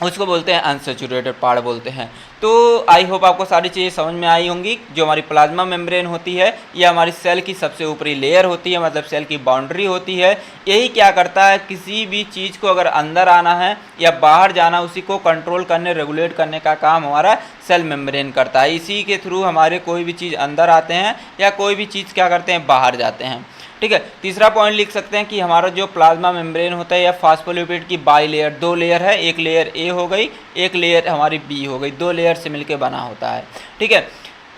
उसको बोलते हैं अनसैचुरेटेड पार्ट बोलते हैं। तो आई होप आपको सारी चीज़ें समझ में आई होंगी। जो हमारी प्लाज्मा मेम्ब्रेन होती है यह हमारी सेल की सबसे ऊपरी लेयर होती है, मतलब सेल की बाउंड्री होती है। यही क्या करता है, किसी भी चीज़ को अगर अंदर आना है या बाहर जाना, उसी को कंट्रोल करने, रेगुलेट करने का काम हमारा सेल मेम्ब्रेन करता है। इसी के थ्रू हमारे कोई भी चीज़ अंदर आते हैं या कोई भी चीज़ क्या करते हैं, बाहर जाते हैं, ठीक है। तीसरा पॉइंट लिख सकते हैं कि हमारा जो प्लाज्मा मेम्ब्रेन होता है या फास्फोलिपिड की बाई लेयर, दो लेयर है, एक लेयर ए हो गई, एक लेयर हमारी बी हो गई, दो लेयर से मिलकर बना होता है, ठीक है।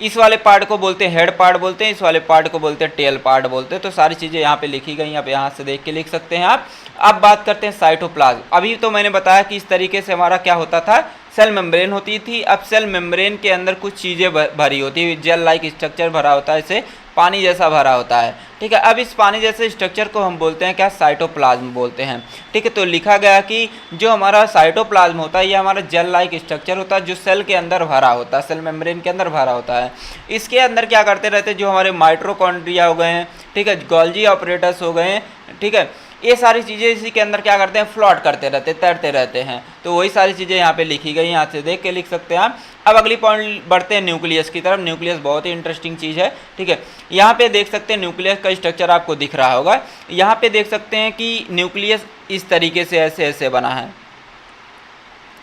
इस वाले पार्ट को बोलते हैं हेड पार्ट बोलते हैं, इस वाले पार्ट को बोलते हैं टेल पार्ट बोलते हैं। तो सारी चीज़ें यहाँ पे लिखी गई हैं, आप यहाँ से देख के लिख सकते हैं आप। अब बात करते हैं साइटोप्लाज्म। अभी तो मैंने बताया कि इस तरीके से हमारा क्या होता था, सेल मेम्ब्रेन होती थी, अब सेल मेम्ब्रेन के अंदर कुछ चीज़ें भरी होती है, जेल लाइक स्ट्रक्चर भरा होता है, इसे पानी जैसा भरा होता है। ठीक है, अब इस पानी जैसे स्ट्रक्चर को हम बोलते हैं क्या, साइटोप्लाज्म बोलते हैं। ठीक है, तो लिखा गया कि जो हमारा साइटोप्लाज्म होता है ये हमारा जेल लाइक स्ट्रक्चर होता है जो सेल के अंदर भरा होता है, सेल मेम्ब्रेन के अंदर भरा होता है। इसके अंदर क्या करते रहते हैं, जो हमारे माइटोकॉन्ड्रिया हो गए हैं, ठीक है, गोल्जी ऑपरेटर्स हो गए हैं, ठीक है, ये सारी चीज़ें इसी के अंदर क्या करते हैं, फ्लॉट करते रहते हैं, तैरते रहते हैं। तो वही सारी चीज़ें यहाँ पे लिखी गई, यहाँ से देख के लिख सकते हैं आप। अब अगली पॉइंट बढ़ते हैं न्यूक्लियस की तरफ। न्यूक्लियस बहुत ही इंटरेस्टिंग चीज़ है। ठीक है, यहाँ पे देख सकते हैं न्यूक्लियस का स्ट्रक्चर आपको दिख रहा होगा। यहाँ पे देख सकते हैं कि न्यूक्लियस इस तरीके से ऐसे ऐसे बना है।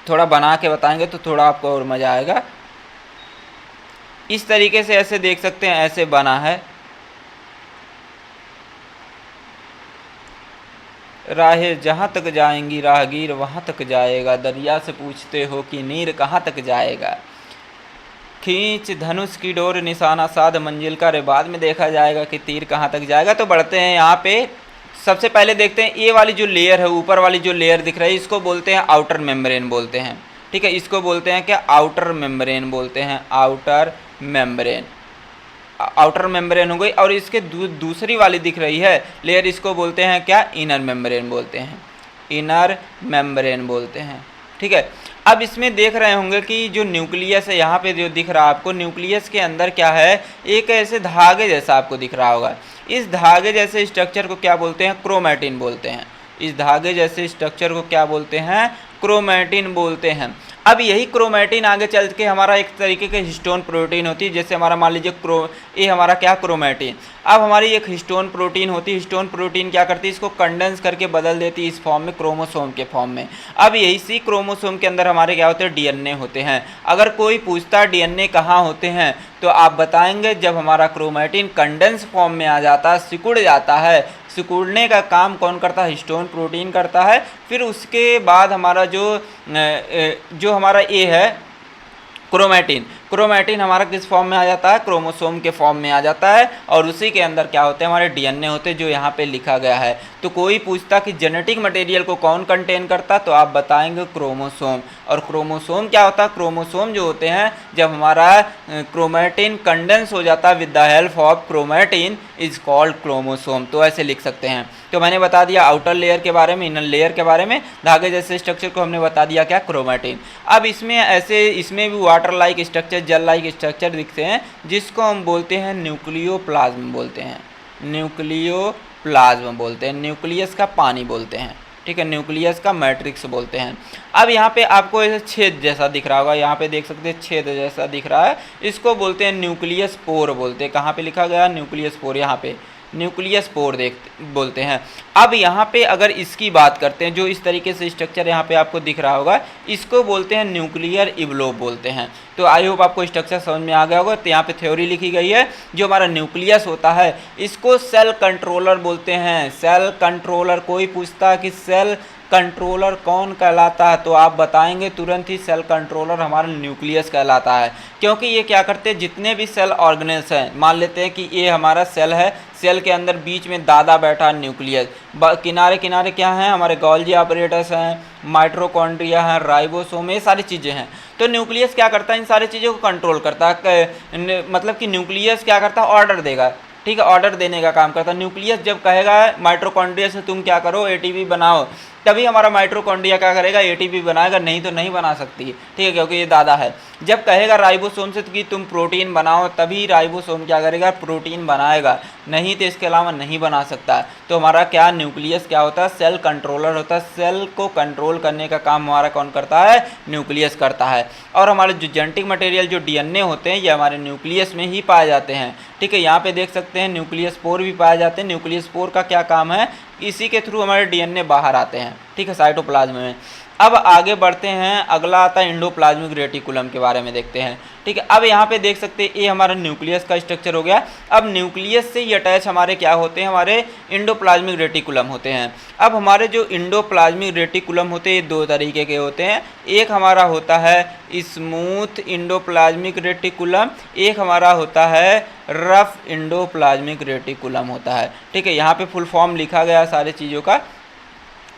थोड़ा बना के बताएंगे तो थोड़ा आपको और मज़ा आएगा। इस तरीके से ऐसे देख सकते हैं, ऐसे बना है। राहें जहाँ तक जाएंगी राहगीर वहाँ तक जाएगा, दरिया से पूछते हो कि नीर कहाँ तक जाएगा। खींच धनुष की डोर निशाना साध मंजिल का, रे बाद में देखा जाएगा कि तीर कहाँ तक जाएगा। तो बढ़ते हैं यहाँ पे। सबसे पहले देखते हैं ये वाली जो लेयर है, ऊपर वाली जो लेयर दिख रही है, इसको बोलते हैं आउटर मेम्ब्रेन बोलते हैं। ठीक है, इसको बोलते हैं क्या, आउटर मेम्ब्रेन बोलते हैं, आउटर मेम्ब्रेन। आउटर मेम्ब्रेन हो गई। और इसके दूसरी वाली दिख रही है लेयर, इसको बोलते हैं क्या, इनर मेम्ब्रेन बोलते हैं, इनर मेम्ब्रेन बोलते हैं। ठीक है, अब इसमें देख रहे होंगे कि जो न्यूक्लियस है यहाँ पे जो दिख रहा है आपको, न्यूक्लियस के अंदर क्या है, एक ऐसे धागे जैसा आपको दिख रहा होगा। इस धागे जैसे स्ट्रक्चर को क्या बोलते हैं, क्रोमैटिन बोलते हैं। इस धागे जैसे स्ट्रक्चर को क्या बोलते हैं, क्रोमैटिन बोलते हैं। अब यही क्रोमैटिन आगे चल के हमारा एक तरीके के हिस्टोन प्रोटीन होती है। जैसे हमारा मान लीजिए ये हमारा क्या, क्रोमैटिन। अब हमारी एक हिस्टोन प्रोटीन होती है। हिस्टोन प्रोटीन क्या करती है, इसको कंडेंस करके बदल देती है इस फॉर्म में, क्रोमोसोम के फॉर्म में। अब यही सी क्रोमोसोम के अंदर हमारे क्या होते हैं, डीएनए होते हैं। अगर कोई पूछता है डीएनए कहाँ होते हैं, तो आप बताएंगे जब हमारा क्रोमैटिन कंडेंस फॉर्म में आ जाता है, सिकुड़ जाता है। सिकुड़ने का काम कौन करता है, हिस्टोन प्रोटीन करता है। फिर उसके बाद हमारा जो हमारा ये है क्रोमैटिन, क्रोमैटिन हमारा किस फॉर्म में आ जाता है, क्रोमोसोम के फॉर्म में आ जाता है। और उसी के अंदर क्या होते हैं, हमारे डीएनए होते हैं, जो यहाँ पे लिखा गया है। तो कोई पूछता कि जेनेटिक मटेरियल को कौन कंटेन करता, तो आप बताएंगे क्रोमोसोम। और क्रोमोसोम क्या होता है, क्रोमोसोम जो होते हैं, जब हमारा क्रोमैटिन कंडेंस हो जाता है with the help of chromatin, is called chromosome. तो ऐसे लिख सकते हैं। तो मैंने बता दिया आउटर लेयर के बारे में, इनर लेयर के बारे में, धागे जैसे स्ट्रक्चर को हमने बता दिया क्या, क्रोमैटिन। अब इसमें भी water like structure, gel like structure दिखते हैं, जिसको हम बोलते हैं न्यूक्लियोप्लाज्म बोलते हैं, न्यूक्लियोप्लाज्म बोलते हैं, न्यूक्लियस का पानी बोलते हैं। ठीक है, न्यूक्लियस का मैट्रिक्स बोलते हैं। अब यहाँ पे आपको ऐसे छेद जैसा दिख रहा होगा, यहाँ पे देख सकते हैं छेद जैसा दिख रहा है, इसको बोलते हैं न्यूक्लियस पोर बोलते हैं। कहाँ पे लिखा गया, न्यूक्लियस पोर, यहाँ पे न्यूक्लियस पोर बोलते हैं। अब यहाँ पे अगर इसकी बात करते हैं, जो इस तरीके से स्ट्रक्चर यहाँ पे आपको दिख रहा होगा, इसको बोलते हैं न्यूक्लियर इवलोप बोलते हैं। तो आई होप आपको स्ट्रक्चर समझ में आ गया होगा। तो यहाँ पे थ्योरी लिखी गई है, जो हमारा न्यूक्लियस होता है इसको सेल कंट्रोलर बोलते हैं, सेल कंट्रोलर। कोई पूछता है कि सेल कंट्रोलर कौन कहलाता है, तो आप बताएंगे तुरंत ही सेल कंट्रोलर हमारा न्यूक्लियस कहलाता है। क्योंकि ये क्या करते हैं, जितने भी सेल ऑर्गेनेल्स हैं, मान लेते हैं कि ये हमारा सेल है, सेल के अंदर बीच में दादा बैठा न्यूक्लियस, किनारे किनारे क्या हैं, हमारे गोल्जी ऑपरेटर्स हैं, माइटोकॉन्ड्रिया हैं, राइबोसोम, ये सारी चीज़ें हैं। तो न्यूक्लियस क्या करता है, इन सारी चीज़ों को कंट्रोल करता है। मतलब कि न्यूक्लियस क्या करता है, ऑर्डर देगा। ठीक है, ऑर्डर देने का काम करता है। न्यूक्लियस जब कहेगा माइटोकॉन्ड्रिया से तुम क्या करो, एटीपी बनाओ, तभी हमारा माइटोकॉन्ड्रिया क्या करेगा, एटीपी बनाएगा, नहीं तो नहीं बना सकती। ठीक है, क्योंकि ये दादा है। जब कहेगा राइबोसोम से कि तुम प्रोटीन बनाओ, तभी राइबोसोम क्या करेगा, प्रोटीन बनाएगा, नहीं तो इसके अलावा नहीं बना सकता। तो हमारा क्या, न्यूक्लियस क्या होता है, सेल कंट्रोलर होता है। सेल को कंट्रोल करने का काम हमारा कौन करता है, न्यूक्लियस करता है। और हमारे जो जेनेटिक मटेरियल, जो डीएनए होते हैं, ये हमारे न्यूक्लियस में ही पाए जाते हैं। ठीक है, यहाँ पे देख सकते हैं न्यूक्लियस पोर भी पाए जाते हैं। न्यूक्लियस पोर का क्या काम है, इसी के थ्रू हमारे डीएनए बाहर आते हैं। ठीक है, साइटोप्लाज्म में। अब आगे बढ़ते हैं, अगला आता है इंडोप्लाज्मिक रेटिकुलम के बारे में देखते हैं। ठीक है, अब यहाँ पे देख सकते हैं ये हमारा न्यूक्लियस का स्ट्रक्चर हो गया। अब न्यूक्लियस से ये अटैच हमारे क्या होते हैं, हमारे इंडोप्लाज्मिक रेटिकुलम होते हैं। अब हमारे जो इंडोप्लाज्मिक रेटिकुलम होते हैं, ये दो तरीके के होते हैं। एक हमारा होता है स्मूथ इंडोप्लाज्मिक रेटिकुलम, एक हमारा होता है रफ इंडोप्लाज्मिक रेटिकुलम होता है। ठीक है, यहाँ पे फुल फॉर्म लिखा गया सारी चीज़ों का।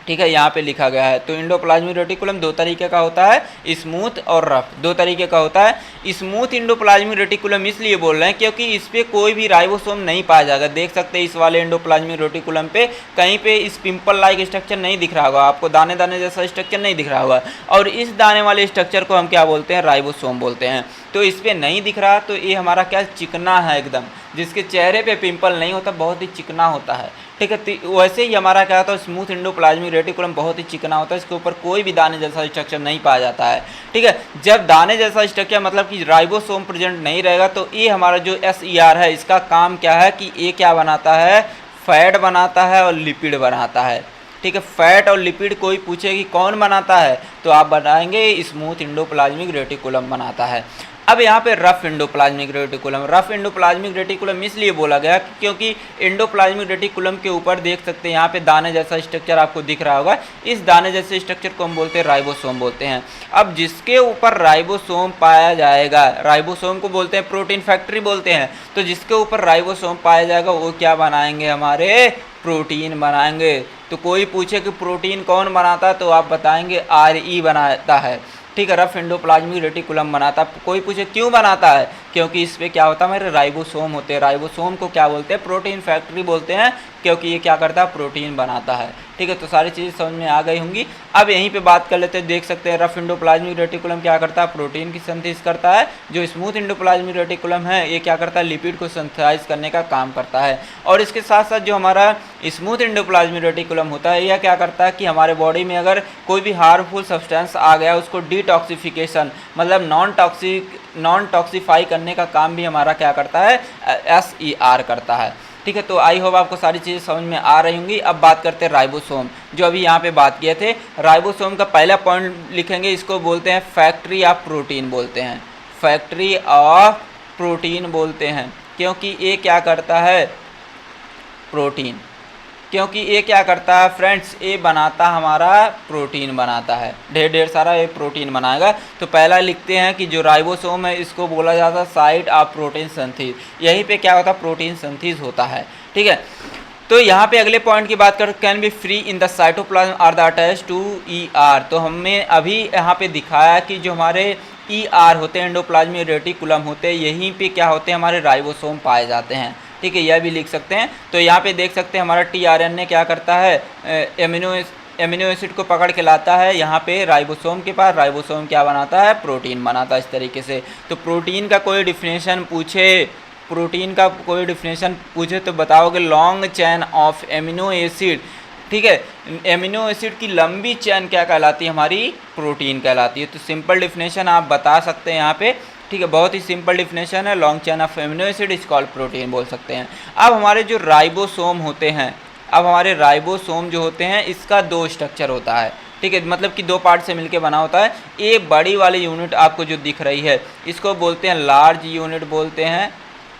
ठीक है, यहाँ पे लिखा गया है। तो इंडोप्लाज्मिक रेटिकुलम दो तरीके का होता है, स्मूथ और रफ, दो तरीके का होता है। स्मूथ इंडोप्लाज्मिक रेटिकुलम इसलिए बोल रहे हैं क्योंकि इस पे कोई भी राइबोसोम नहीं पाया जाएगा। देख सकते हैं इस वाले इंडोप्लाज्मिक रेटिकुलम पे कहीं पे इस पिंपल लाइक स्ट्रक्चर नहीं दिख रहा होगा आपको, दाने दाने जैसा स्ट्रक्चर नहीं दिख रहा होगा, और इस दाने वाले स्ट्रक्चर को हम क्या बोलते हैं, राइबोसोम बोलते हैं। तो इस पर नहीं दिख रहा, तो ये हमारा क्या चिकना है एकदम, जिसके चेहरे पे पिंपल नहीं होता, बहुत ही चिकना होता है। ठीक है, वैसे ही हमारा क्या होता है, स्मूथ इंडोप्लाज्मिक रेटिकुलम बहुत ही चिकना होता है, इसके ऊपर कोई भी दाने जैसा स्ट्रक्चर नहीं पाया जाता है। ठीक है, जब दाने जैसा स्ट्रक्चर मतलब कि राइबोसोम प्रेजेंट नहीं रहेगा, तो ये हमारा जो SER है, इसका काम क्या है कि ये क्या बनाता है, फैट बनाता है और लिपिड बनाता है। ठीक है, फैट और लिपिड कोई पूछे कि कौन बनाता है, तो आप बताएंगे स्मूथ इंडोप्लाज्मिक रेटिकुलम बनाता है। अब यहाँ पे rough endoplasmic reticulum, rough endoplasmic reticulum इसलिए बोला गया क्योंकि इंडोप्लाज्मिक रेटिकुलम के ऊपर देख सकते हैं यहाँ पे दाने जैसा स्ट्रक्चर आपको दिख रहा होगा, इस दाने जैसे स्ट्रक्चर को हम बोलते हैं राइबोसोम बोलते हैं। अब जिसके ऊपर राइबोसोम पाया जाएगा, राइबोसोम को बोलते हैं प्रोटीन फैक्ट्री बोलते हैं, तो जिसके ऊपर राइबोसोम पाया जाएगा वो क्या बनाएंगे, हमारे प्रोटीन बनाएंगे। तो कोई पूछे कि प्रोटीन कौन बनाता है, तो आप बताएंगे RE बनाता है। ठीक है, रफ इंडोप्लाज्मिक रेटिकुलम बनाता है। कोई पूछे क्यों बनाता है, क्योंकि इस पे क्या होता है, हमारे राइबोसोम होते हैं। राइबोसोम को क्या बोलते हैं, प्रोटीन फैक्ट्री बोलते हैं, क्योंकि ये क्या करता है, प्रोटीन बनाता है। ठीक है, तो सारी चीज़ें समझ में आ गई होंगी। अब यहीं पे बात कर लेते हैं, देख सकते हैं रफ इंडोप्लाज्मिक रेटिकुलम क्या करता है, प्रोटीन की सिंथेसिस करता है। जो स्मूथ इंडोप्लाज्मिक रेटिकुलम है ये क्या करता है, लिपिड को सिंथेसाइज करने का काम करता है। और इसके साथ साथ जो हमारा स्मूथ इंडोप्लाज्मिक रेटिकुलम होता है, यह क्या करता है कि हमारे बॉडी में अगर कोई भी हार्मफुल सब्सटेंस आ गया, उसको डिटॉक्सिफिकेशन मतलब नॉन टॉक्सिफाई करने का काम भी हमारा क्या करता है, SER करता है। ठीक है, तो आई होप आपको सारी चीज़ें समझ में आ रही होंगी। अब बात करते हैं राइबोसोम, जो अभी यहाँ पे बात किए थे। राइबोसोम का पहला पॉइंट लिखेंगे, इसको बोलते हैं फैक्ट्री ऑफ प्रोटीन बोलते हैं, फैक्ट्री ऑफ प्रोटीन बोलते हैं, क्योंकि ये क्या करता है, प्रोटीन, क्योंकि ये क्या करता है फ्रेंड्स, ये बनाता हमारा प्रोटीन बनाता है, ढेर सारा ये प्रोटीन बनाएगा। तो पहला लिखते हैं कि जो राइबोसोम है इसको बोला जाता है साइट ऑफ प्रोटीन सिंथेसिस, यहीं पे क्या होता है, प्रोटीन सिंथेसिस होता है। ठीक है, तो यहाँ पे अगले पॉइंट की बात करें, can be free in the cytoplasm or the attach to ER। तो हमने अभी यहाँ पे दिखाया कि जो हमारे ER होते हैं, एंडोप्लाज्मिक रेटिकुलम होते हैं, यहीं पे क्या होते हैं, हमारे राइबोसोम पाए जाते हैं। ठीक है, यह भी लिख सकते हैं। तो यहाँ पे देख सकते हैं हमारा tRNA क्या करता है, एमिनो एसिड को पकड़ के लाता है यहाँ पे राइबोसोम के पास, राइबोसोम क्या बनाता है, प्रोटीन बनाता है इस तरीके से। तो प्रोटीन का कोई डिफिनेशन पूछे, तो बताओगे long chain of amino acid. ठीक है, एमिनो एसिड की लंबी चैन क्या कहलाती है, हमारी प्रोटीन कहलाती है। तो सिंपल डिफिनेशन आप बता सकते हैं यहाँ पे। ठीक है, बहुत ही सिंपल डिफिनेशन है, long chain of amino acid is called protein बोल सकते हैं। अब हमारे जो राइबोसोम होते हैं, अब हमारे राइबोसोम जो होते हैं, इसका दो स्ट्रक्चर होता है। ठीक है, मतलब कि दो पार्ट से मिलके बना होता है। ये बड़ी वाली यूनिट आपको जो दिख रही है, इसको बोलते हैं लार्ज यूनिट बोलते हैं,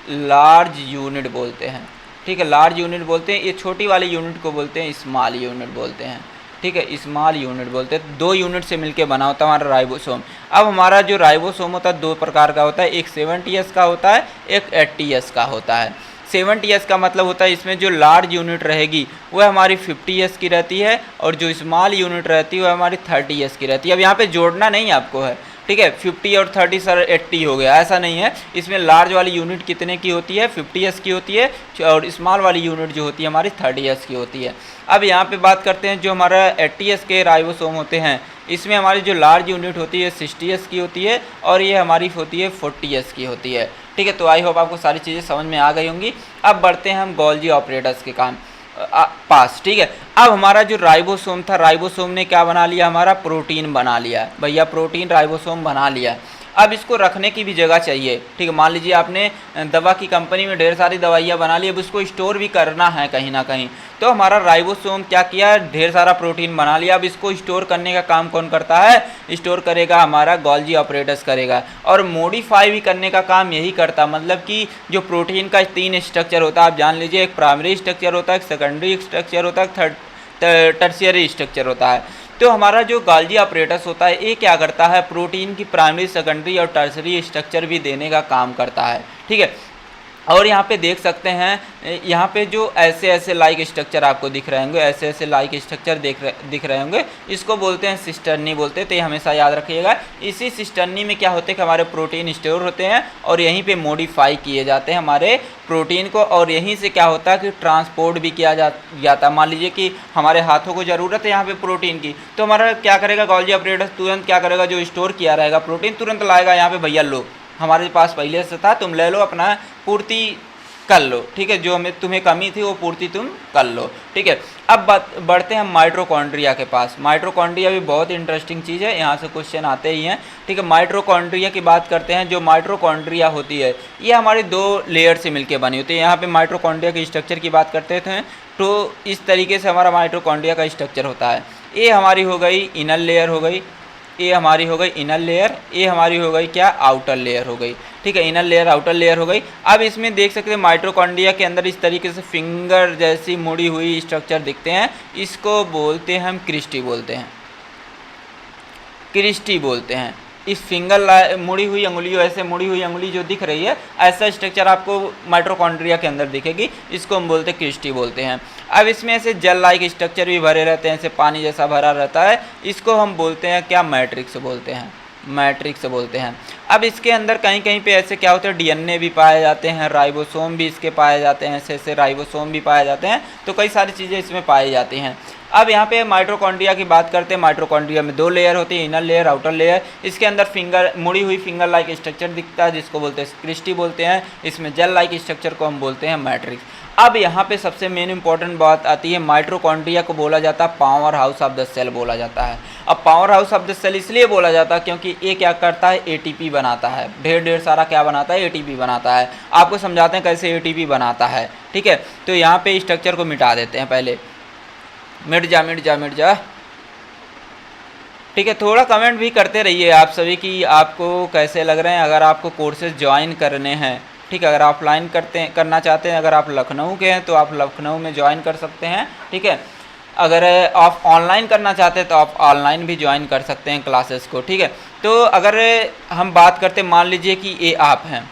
लार्ज यूनिट बोलते हैं। ठीक है, लार्ज यूनिट बोलते हैं। ये छोटी वाली यूनिट को बोलते हैं स्मॉल यूनिट बोलते हैं। ठीक है, स्मॉल यूनिट बोलते हैं। दो यूनिट से मिलके बना होता है हमारा राइबोसोम। अब हमारा जो राइबोसोम होता है दो प्रकार का होता है, एक 70S का होता है, एक 80S का होता है। 70S का मतलब होता है इसमें जो लार्ज यूनिट रहेगी वह हमारी 50S की रहती है, और जो स्मॉल यूनिट रहती है वह हमारी 30S की रहती है। अब यहाँ पे जोड़ना नहीं आपको है, ठीक है, 50 और 30 सर 80 हो गया, ऐसा नहीं है। इसमें लार्ज वाली यूनिट कितने की होती है, 50S की होती है, और स्मॉल वाली यूनिट जो होती है हमारी 30S की होती है। अब यहाँ पे बात करते हैं जो हमारा 80S के राइबोसोम होते हैं, इसमें हमारी जो लार्ज यूनिट होती है 60S की होती है, और ये हमारी होती है 40S की होती है। ठीक है, तो आई होप आपको सारी चीज़ें समझ में आ गई होंगी। अब बढ़ते हैं हम गोल्जी ऑपरेटर्स के काम पास। ठीक है, अब हमारा जो राइबोसोम था, राइबोसोम ने क्या बना लिया, हमारा प्रोटीन बना लिया भैया, प्रोटीन राइबोसोम बना लिया। अब इसको रखने की भी जगह चाहिए। ठीक है, मान लीजिए आपने दवा की कंपनी में ढेर सारी दवाइयाँ बना ली, अब उसको स्टोर भी करना है कहीं ना कहीं, तो हमारा राइबोसोम क्या किया, ढेर सारा प्रोटीन बना लिया। अब इसको स्टोर करने का काम कौन करता है, स्टोर करेगा हमारा गोल्जी ऑपरेटर्स करेगा, और मॉडिफाई भी करने का काम यही करता। मतलब कि जो प्रोटीन का 3 स्ट्रक्चर होता है, आप जान लीजिए, एक प्राइमरी स्ट्रक्चर होता है, एक सेकेंडरी स्ट्रक्चर होता है, टर्शियरी स्ट्रक्चर होता है। तो हमारा जो गोल्जी ऑपरेटर्स होता है ये क्या करता है, प्रोटीन की प्राइमरी, सेकेंडरी और टर्शियरी स्ट्रक्चर भी देने का काम करता है। ठीक है, और यहाँ पे देख सकते हैं, यहाँ पे जो ऐसे ऐसे लाइक स्ट्रक्चर आपको दिख रहे होंगे, ऐसे ऐसे लाइक स्ट्रक्चर दिख रहे होंगे, इसको बोलते हैं सिस्टर्नी बोलते हैं। तो ये हमेशा याद रखिएगा। इसी सिस्टर्नी में क्या होते हैं कि हमारे प्रोटीन स्टोर होते हैं और यहीं पे मॉडिफाई किए जाते हैं हमारे प्रोटीन को, और यहीं से क्या होता है कि ट्रांसपोर्ट भी किया जाता है। मान लीजिए कि हमारे हाथों को ज़रूरत है यहाँ पे प्रोटीन की, तो हमारा क्या करेगा गोल्गी अपरेटस, तुरंत क्या करेगा, जो स्टोर किया रहेगा प्रोटीन तुरंत लाएगा यहाँ पे, भैया लो हमारे पास पहले से था, तुम ले लो, अपना पूर्ति कर लो, ठीक है, जो हमें तुम्हें कमी थी वो पूर्ति तुम कर लो, ठीक है। अब बढ़ते हैं माइटोकॉन्ड्रिया के पास। माइटोकॉन्ड्रिया भी बहुत इंटरेस्टिंग चीज़ है, यहाँ से क्वेश्चन आते ही हैं, ठीक है। माइटोकॉन्ड्रिया की बात करते हैं। जो माइटोकॉन्ड्रिया होती है ये हमारी 2 लेयर से मिलकर बनी होती है। यहाँ पे माइटोकॉन्ड्रिया के स्ट्रक्चर की बात करते थे तो इस तरीके से हमारा माइटोकॉन्ड्रिया का स्ट्रक्चर होता है। ये हमारी हो गई इनर लेयर हो गई, ये हमारी हो गई इनर लेयर, ये हमारी हो गई क्या, आउटर लेयर हो गई, ठीक है। इनर लेयर आउटर लेयर हो गई। अब इसमें देख सकते हैं माइटोकॉन्ड्रिया के अंदर इस तरीके से फिंगर जैसी मुड़ी हुई स्ट्रक्चर दिखते हैं, इसको बोलते हैं हम क्रिस्टी बोलते हैं, क्रिस्टी बोलते हैं। इस फिंगर मुड़ी हुई अंगुलियों, ऐसे मुड़ी हुई अंगुली जो दिख रही है, ऐसा स्ट्रक्चर आपको माइटोकॉन्ड्रिया के अंदर दिखेगी, इसको हम बोलते हैं क्रिस्टी बोलते हैं। अब इसमें ऐसे जेल लाइक स्ट्रक्चर भी भरे रहते हैं, ऐसे पानी जैसा भरा रहता है, इसको हम बोलते हैं क्या, मैट्रिक्स बोलते हैं, मैट्रिक्स बोलते हैं। अब इसके अंदर कहीं कहीं पे ऐसे क्या होता है, डीएनए भी पाए जाते हैं, राइबोसोम भी इसके पाए जाते हैं, ऐसे ऐसे राइबोसोम भी पाए जाते हैं, तो कई सारी चीज़ें इसमें पाई जाती हैं। अब यहाँ पे माइटोकॉन्ड्रिया की बात करते हैं। माइटोकॉन्ड्रिया में 2 लेयर होती है, इनर लेयर आउटर लेयर। इसके अंदर फिंगर मुड़ी हुई फिंगर लाइक स्ट्रक्चर दिखता है, जिसको बोलते हैं क्रिस्टी बोलते हैं। इसमें जेल लाइक स्ट्रक्चर को हम बोलते हैं मैट्रिक्स। अब यहाँ पे सबसे मेन इंपॉर्टेंट बात आती है, माइटोकॉन्ड्रिया को बोला जाता है powerhouse of the cell बोला जाता है। अब powerhouse of the cell इसलिए बोला जाता है क्योंकि ये क्या करता है, एटीपी बनाता है, ढेर सारा क्या बनाता है, एटीपी बनाता है। आपको समझाते हैं कैसे एटीपी बनाता है, ठीक है। तो यहाँ पे स्ट्रक्चर को मिटा देते हैं पहले, मिट जा, ठीक है। थोड़ा कमेंट भी करते रहिए आप सभी कि आपको कैसे लग रहे हैं। अगर आपको कोर्सेज ज्वाइन करने हैं, ठीक है, अगर ऑफलाइन करना चाहते हैं, अगर आप लखनऊ के हैं तो आप लखनऊ में ज्वाइन कर सकते हैं, ठीक है। अगर आप ऑनलाइन करना चाहते हैं तो आप ऑनलाइन भी ज्वाइन कर सकते हैं क्लासेस को, ठीक है। तो अगर हम बात करते, मान लीजिए कि ये आप हैं,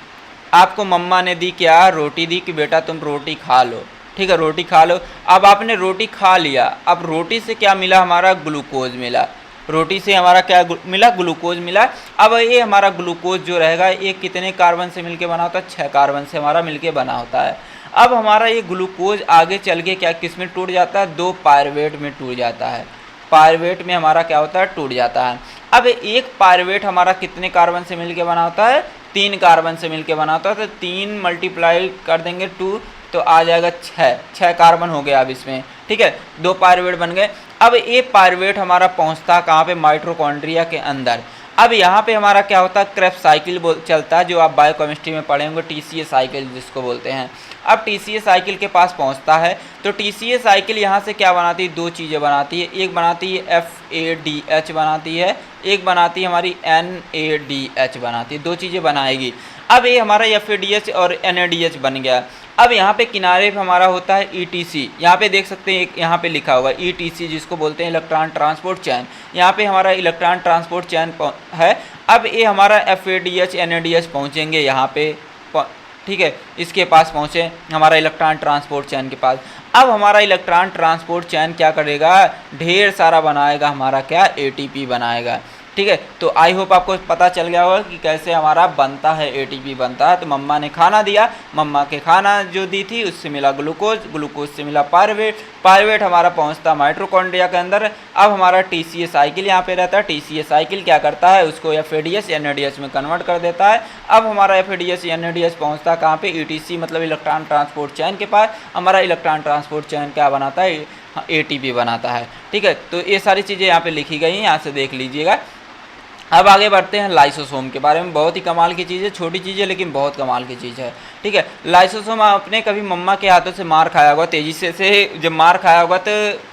आपको मम्मा ने दी क्या, रोटी दी कि बेटा तुम रोटी खा लो, ठीक है, रोटी खा लो। अब आपने रोटी खा लिया, अब रोटी से क्या मिला, हमारा ग्लूकोज मिला, रोटी से हमारा क्या मिला, ग्लूकोज मिला। अब ये हमारा ग्लूकोज जो रहेगा ये कितने कार्बन से मिलके बना होता है, 6 कार्बन से हमारा मिलके बना होता है। अब हमारा ये ग्लूकोज आगे चल के क्या किस में टूट जाता है, 2 पायरुवेट में टूट जाता है, पायरुवेट में हमारा क्या होता है, टूट जाता है। अब एक पायरुवेट हमारा कितने कार्बन से मिलके बना होता है, 3 कार्बन से मिलके बना होता है। तो 3 मल्टीप्लाई कर देंगे 2 तो आ जाएगा 6 कार्बन हो गया अब इसमें, ठीक है, 2 पायरुवेट बन गए। अब ये पायरुवेट हमारा पहुंचता कहाँ पे, माइटोकॉन्ड्रिया के अंदर। अब यहाँ पे हमारा क्या होता है, क्रेब्स साइकिल चलता है, जो आप बायोकेमिस्ट्री में पढ़े होंगे, टीसीए साइकिल जिसको बोलते हैं। अब टीसीए साइकिल के पास पहुँचता है तो टीसीए साइकिल यहाँ से क्या बनाती है, 2 चीज़ें बनाती है। एक बनाती है FADH बनाती है, एक बनाती है हमारी NADH बनाती है, 2 चीज़ें बनाएगी। अब ये हमारा FADH और NADH बन गया। अब यहाँ पे किनारे पे हमारा होता है ETC, यहाँ पे देख सकते हैं एक यहाँ पे लिखा हुआ है ETC, जिसको बोलते हैं इलेक्ट्रॉन ट्रांसपोर्ट चैन। यहाँ पे हमारा इलेक्ट्रॉन ट्रांसपोर्ट चैन है। अब ये हमारा FADH NADH पहुँचेंगे यहाँ पे, ठीक है, इसके पास पहुँचे हमारा इलेक्ट्रॉन ट्रांसपोर्ट चैन के पास। अब हमारा इलेक्ट्रॉन ट्रांसपोर्ट चैन क्या करेगा, ढेर सारा बनाएगा, हमारा क्या ATP बनाएगा, ठीक है। तो आई होप आपको पता चल गया होगा कि कैसे हमारा बनता है, ATP बनता है। तो मम्मा ने खाना दिया, मम्मा के खाना जो दी थी उससे मिला ग्लूकोज, ग्लूकोज से मिला पायरुवेट, पायरुवेट हमारा पहुंचता माइटोकॉन्ड्रिया के अंदर। अब हमारा टीसीए साइकिल यहाँ पे रहता है, टीसीए साइकिल क्या करता है, उसको FADH NADH में कन्वर्ट कर देता है। अब हमारा FADH NADH पहुँचता कहाँ पे, ETC मतलब इलेक्ट्रॉन ट्रांसपोर्ट चैन के पास। हमारा इलेक्ट्रॉन ट्रांसपोर्ट चैन क्या बनाता है, ATP बनाता है, ठीक है। तो ये सारी चीज़ें यहाँ पे लिखी गई हैं, यहाँ से देख लीजिएगा। अब आगे बढ़ते हैं लाइसोसोम के बारे में। बहुत ही कमाल की चीज़ है, छोटी चीज़ है लेकिन बहुत कमाल की चीज़ है, ठीक है। लाइसोसोम, आपने कभी मम्मा के हाथों से मार खाया होगा, तेज़ी से जब मार खाया होगा तो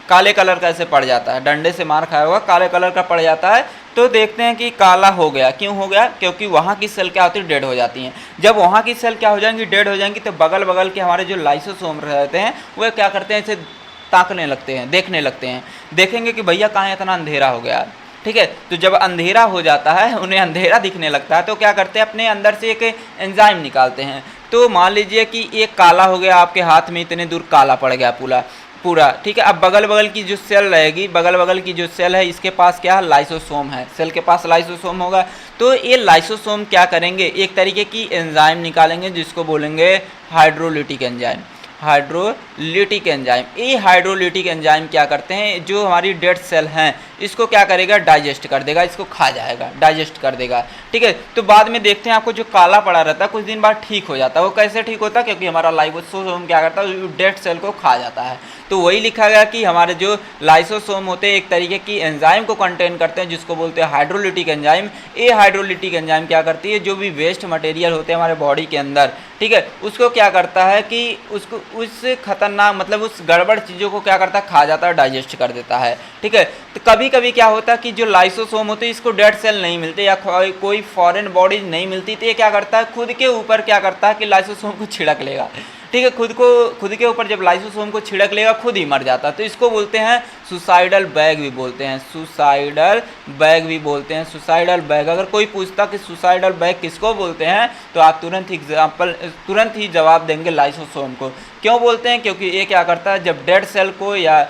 काले कलर का ऐसे पड़ जाता है, डंडे से मार खाया होगा काले कलर का पड़ जाता है। तो देखते हैं कि काला हो गया, क्यों हो गया, क्योंकि वहाँ की सेल क्या होती है, डेड हो जाती हैं। जब वहाँ की सेल क्या हो जाएंगी, डेड हो जाएंगी, तो बगल बगल के हमारे जो लाइसोसोम रहते हैं वह क्या करते हैं, इसे ताकने लगते हैं, देखने लगते हैं, देखेंगे कि भैया कहाँ इतना अंधेरा हो गया, ठीक है। तो जब अंधेरा हो जाता है, उन्हें अंधेरा दिखने लगता है, तो क्या करते हैं, अपने अंदर से एक एंजाइम निकालते हैं। तो मान लीजिए कि एक काला हो गया आपके हाथ में, इतने दूर काला पड़ गया पूरा पूरा, ठीक है। अब बगल बगल की जो सेल रहेगी, बगल बगल की जो सेल है, इसके पास क्या है, लाइसोसोम है, सेल के पास लाइसोसोम होगा। तो ये लाइसोसोम क्या करेंगे, एक तरीके की एंजाइम निकालेंगे जिसको बोलेंगे हाइड्रोलिटिक एंजाइम। हाइड्रोलिटिक एंजाइम, ये हाइड्रोलिटिक एंजाइम क्या करते हैं, जो हमारी डेड सेल हैं इसको क्या करेगा, डाइजेस्ट कर देगा, इसको खा जाएगा, डाइजेस्ट कर देगा, ठीक है। तो बाद में देखते हैं आपको जो काला पड़ा रहता है कुछ दिन बाद ठीक हो जाता है। वो कैसे ठीक होता है, क्योंकि हमारा लाइसोसोम क्या करता है, डेड सेल को खा जाता है। तो वही लिखा गया कि हमारे जो लाइसोसोम होते हैं एक तरीके की एंजाइम को कंटेन करते हैं जिसको बोलते हैं हाइड्रोलिटिक एंजाइम। ये हाइड्रोलिटिक एंजाइम क्या करती है, जो भी वेस्ट मटेरियल होते हैं हमारे बॉडी के अंदर, ठीक है, उसको क्या करता है कि उसको उस खतरनाक मतलब उस गड़बड़ चीज़ों को क्या करता है, खा जाता है, डाइजेस्ट कर देता है, ठीक है। तो कभी कभी क्या होता है कि जो लाइसोसोम होते हैं इसको डेड सेल नहीं मिलते या कोई फॉरेन बॉडी नहीं मिलती, तो ये क्या करता है, खुद के ऊपर क्या करता है कि लाइसोसोम को छिड़क लेगा, ठीक है। खुद के ऊपर जब लाइसोसोम को छिड़क लेगा खुद ही मर जाता है। तो इसको बोलते हैं सुसाइडल बैग भी बोलते हैं, सुसाइडल बैग भी बोलते हैं, सुसाइडल बैग। अगर कोई पूछता कि सुसाइडल बैग किसको बोलते हैं तो आप तुरंत ही जवाब देंगे लाइसोसोम को। क्यों बोलते हैं, क्योंकि ये क्या करता है, जब डेड सेल को या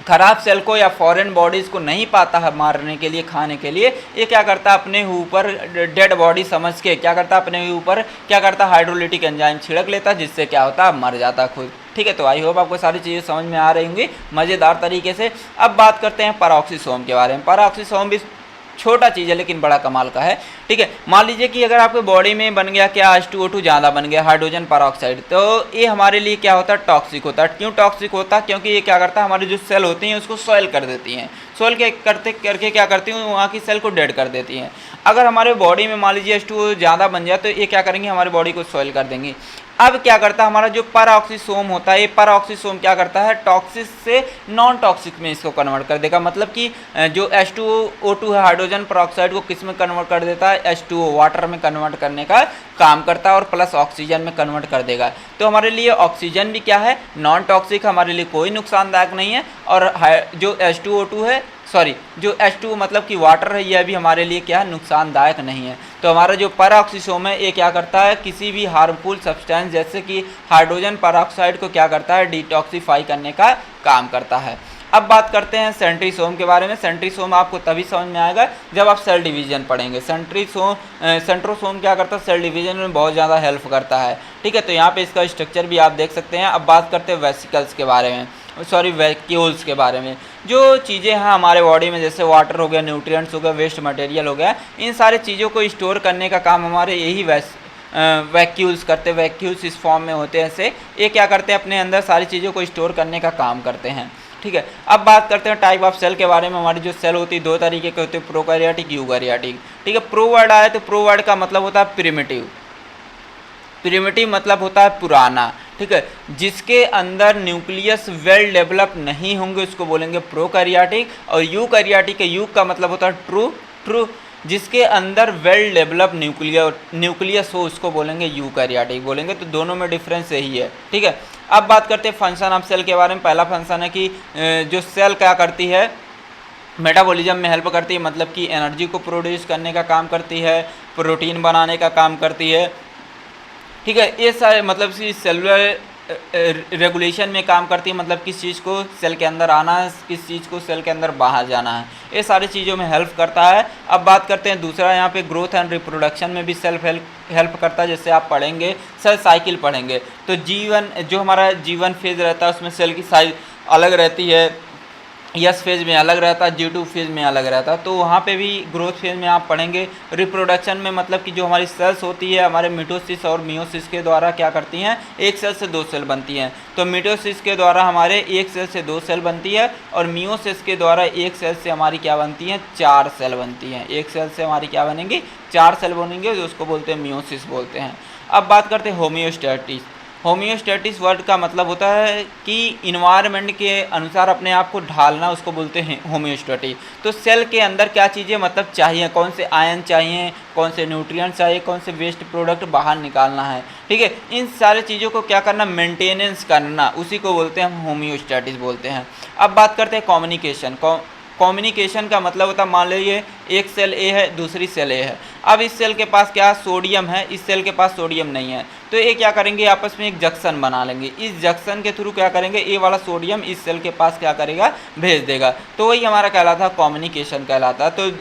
खराब सेल को या फॉरेन बॉडीज़ को नहीं पाता है मारने के लिए, खाने के लिए, ये क्या करता है, अपने ऊपर डेड बॉडी समझ के क्या करता है, अपने ऊपर क्या करता है, हाइड्रोलिटिक एंजाइम छिड़क लेता है, जिससे क्या होता है, मर जाता है खुद, ठीक है। तो आई होप आपको सारी चीज़ें समझ में आ रही होंगी मज़ेदार तरीके से। अब बात करते हैं पैरोक्सिसोम के बारे में। पैरोक्सिसोम भी छोटा चीज़ है लेकिन बड़ा कमाल का है, ठीक है। मान लीजिए कि अगर आपके बॉडी में बन गया क्या, H2O2 ज़्यादा बन गया, हाइड्रोजन परऑक्साइड, तो ये हमारे लिए क्या होता है, टॉक्सिक होता है। क्यों टॉक्सिक होता है, क्योंकि ये क्या करता है, हमारी जो सेल होती हैं उसको सॉइल कर देती हैं, सॉइल के करके क्या करती हैं, वहाँ की सेल को डेड कर देती हैं। अगर हमारे बॉडी में मान लीजिए H2O ज़्यादा बन जाए तो ये क्या करेंगे, हमारी बॉडी को सॉइल कर देंगी। अब क्या करता है, हमारा जो पैरोक्सिसोम होता है, ये पैरोक्सिसोम क्या करता है, टॉक्सिक से नॉन टॉक्सिक में इसको कन्वर्ट कर देगा। मतलब कि जो H2O2 है, हाइड्रोजन परऑक्साइड को किस में कन्वर्ट कर देता है, H2O वाटर में कन्वर्ट करने का काम करता है और प्लस ऑक्सीजन में कन्वर्ट कर देगा। तो हमारे लिए ऑक्सीजन भी क्या है, नॉन टॉक्सिक, हमारे लिए कोई नुकसानदायक नहीं है। और जो H2O2 है, सॉरी जो H2 मतलब कि वाटर है, यह भी हमारे लिए क्या है, नुकसानदायक नहीं है। तो हमारा जो पैरोक्सिसोम है ये क्या करता है, किसी भी हार्मफुल सब्सटेंस जैसे कि हाइड्रोजन परऑक्साइड को क्या करता है, डिटॉक्सिफाई करने का काम करता है। अब बात करते हैं सेंट्रीसोम के बारे में। सेंट्रीसोम आपको तभी समझ में आएगा जब आप सेल डिवीजन पढ़ेंगे। सेंट्रोसोम क्या करता है, सेल डिवीजन में बहुत ज़्यादा हेल्प करता है, ठीक है। तो यहाँ पे इसका स्ट्रक्चर भी आप देख सकते हैं। अब बात करते हैं वेसिकल्स के बारे में, सॉरी वैक्यूल्स के बारे में। जो चीज़ें हैं हमारे बॉडी में, जैसे वाटर हो गया, न्यूट्रिएंट्स हो गया, वेस्ट मटेरियल हो गया, इन सारी चीज़ों को स्टोर करने का काम हमारे यही वैक्यूल्स करते हैं। वैक्यूल्स इस फॉर्म में होते हैं ऐसे, ये क्या करते हैं, अपने अंदर सारी चीज़ों को स्टोर करने का काम करते हैं, ठीक है। अब बात करते हैं टाइप ऑफ सेल के बारे में। हमारी जो सेल होती है दो तरीके के होते हैं, प्रोकैरियोटिक, यूकैरियोटिक, ठीक है। प्रो वर्ड आया तो प्रो वर्ड का मतलब होता है प्रिमिटिव, प्रिमिटिव मतलब होता है पुराना, ठीक है। जिसके अंदर न्यूक्लियस वेल डेवलप नहीं होंगे उसको बोलेंगे प्रोकैरियोटिक। और यूकैरियोटिक, यू का मतलब होता है ट्रू, जिसके अंदर वेल डेवलप न्यूक्लियस हो उसको बोलेंगे यूकैरियोटिक बोलेंगे। तो दोनों में डिफरेंस यही है, ठीक है। अब बात करते हैं फंक्शन ऑफ सेल के बारे में। पहला फंक्शन है कि जो सेल क्या करती है, मेटाबॉलिज्म में हेल्प करती है, मतलब कि एनर्जी को प्रोड्यूस करने का काम करती है, प्रोटीन बनाने का काम करती है, ठीक है। ये सारे मतलब कि सेलुलर रेगुलेशन में काम करती है, मतलब किस चीज़ को सेल के अंदर आना है, किस चीज़ को सेल के अंदर बाहर जाना है, ये सारी चीज़ों में हेल्प करता है। अब बात करते हैं दूसरा, यहाँ पे ग्रोथ एंड रिप्रोडक्शन में भी सेल्फ हेल्प करता है। जैसे आप पढ़ेंगे सेल साइकिल पढ़ेंगे तो जीवन, जो हमारा जीवन फेज रहता है उसमें सेल की साइज अलग रहती है, यस फेज में अलग रहता है, G2 फेज में अलग रहता है। तो वहाँ पे भी ग्रोथ फेज में आप पढ़ेंगे। रिप्रोडक्शन में मतलब कि जो हमारी सेल्स होती है हमारे मिटोसिस और मियोसिस के द्वारा क्या करती हैं, एक सेल से दो सेल बनती हैं। तो मिटोसिस के द्वारा हमारे एक सेल से दो सेल बनती है और मियोसिस के द्वारा एक सेल से हमारी क्या बनती हैं, चार सेल बनती हैं। एक सेल से हमारी क्या बनेंगी, चार सेल बनेंगे, जो उसको बोलते हैं मियोसिस बोलते हैं। अब बात करते हैं होमियोस्टैटिस। होमियोस्टैटिस वर्ड का मतलब होता है कि इन्वायरमेंट के अनुसार अपने आप को ढालना, उसको बोलते हैं होमियोस्टैटिस। तो सेल के अंदर क्या चीज़ें मतलब चाहिए, कौन से आयन चाहिए, कौन से न्यूट्रिएंट्स चाहिए, कौन से वेस्ट प्रोडक्ट बाहर निकालना है, ठीक है। इन सारे चीज़ों को क्या करना, मेंटेनेंस करना, उसी को बोलते हैं हम होमियोस्टैटिस बोलते हैं। अब बात करते हैं कम्युनिकेशन। कम्युनिकेशन का मतलब होता है, मान लीजिए एक सेल ए है, दूसरी सेल ए है। अब इस सेल के पास क्या सोडियम है, इस सेल के पास सोडियम नहीं है, तो ये क्या करेंगे, आपस में एक जंक्शन बना लेंगे। इस जंक्शन के थ्रू क्या करेंगे, ए वाला सोडियम इस सेल के पास क्या करेगा, भेज देगा। तो वही हमारा कहलाता है कम्युनिकेशन कहलाता है। तो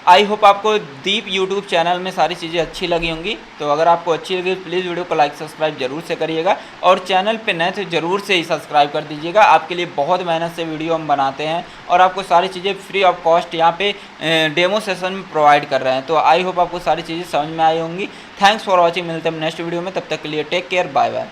आई होप आपको दीप यूट्यूब चैनल में सारी चीज़ें अच्छी लगी होंगी। तो अगर आपको अच्छी लगी तो प्लीज़ वीडियो को लाइक सब्सक्राइब जरूर से करिएगा, और चैनल पे नए तो ज़रूर से ही सब्सक्राइब कर दीजिएगा। आपके लिए बहुत मेहनत से वीडियो हम बनाते हैं और आपको सारी चीज़ें फ्री ऑफ कॉस्ट यहाँ पे डेमो सेशन में प्रोवाइड कर रहे हैं। तो आई होप आपको सारी चीज़ें समझ में आई होंगी। थैंक्स फॉर वॉचिंग, मिलते हैं नेक्स्ट वीडियो में, तब तक के लिए टेक केयर, बाय बाय।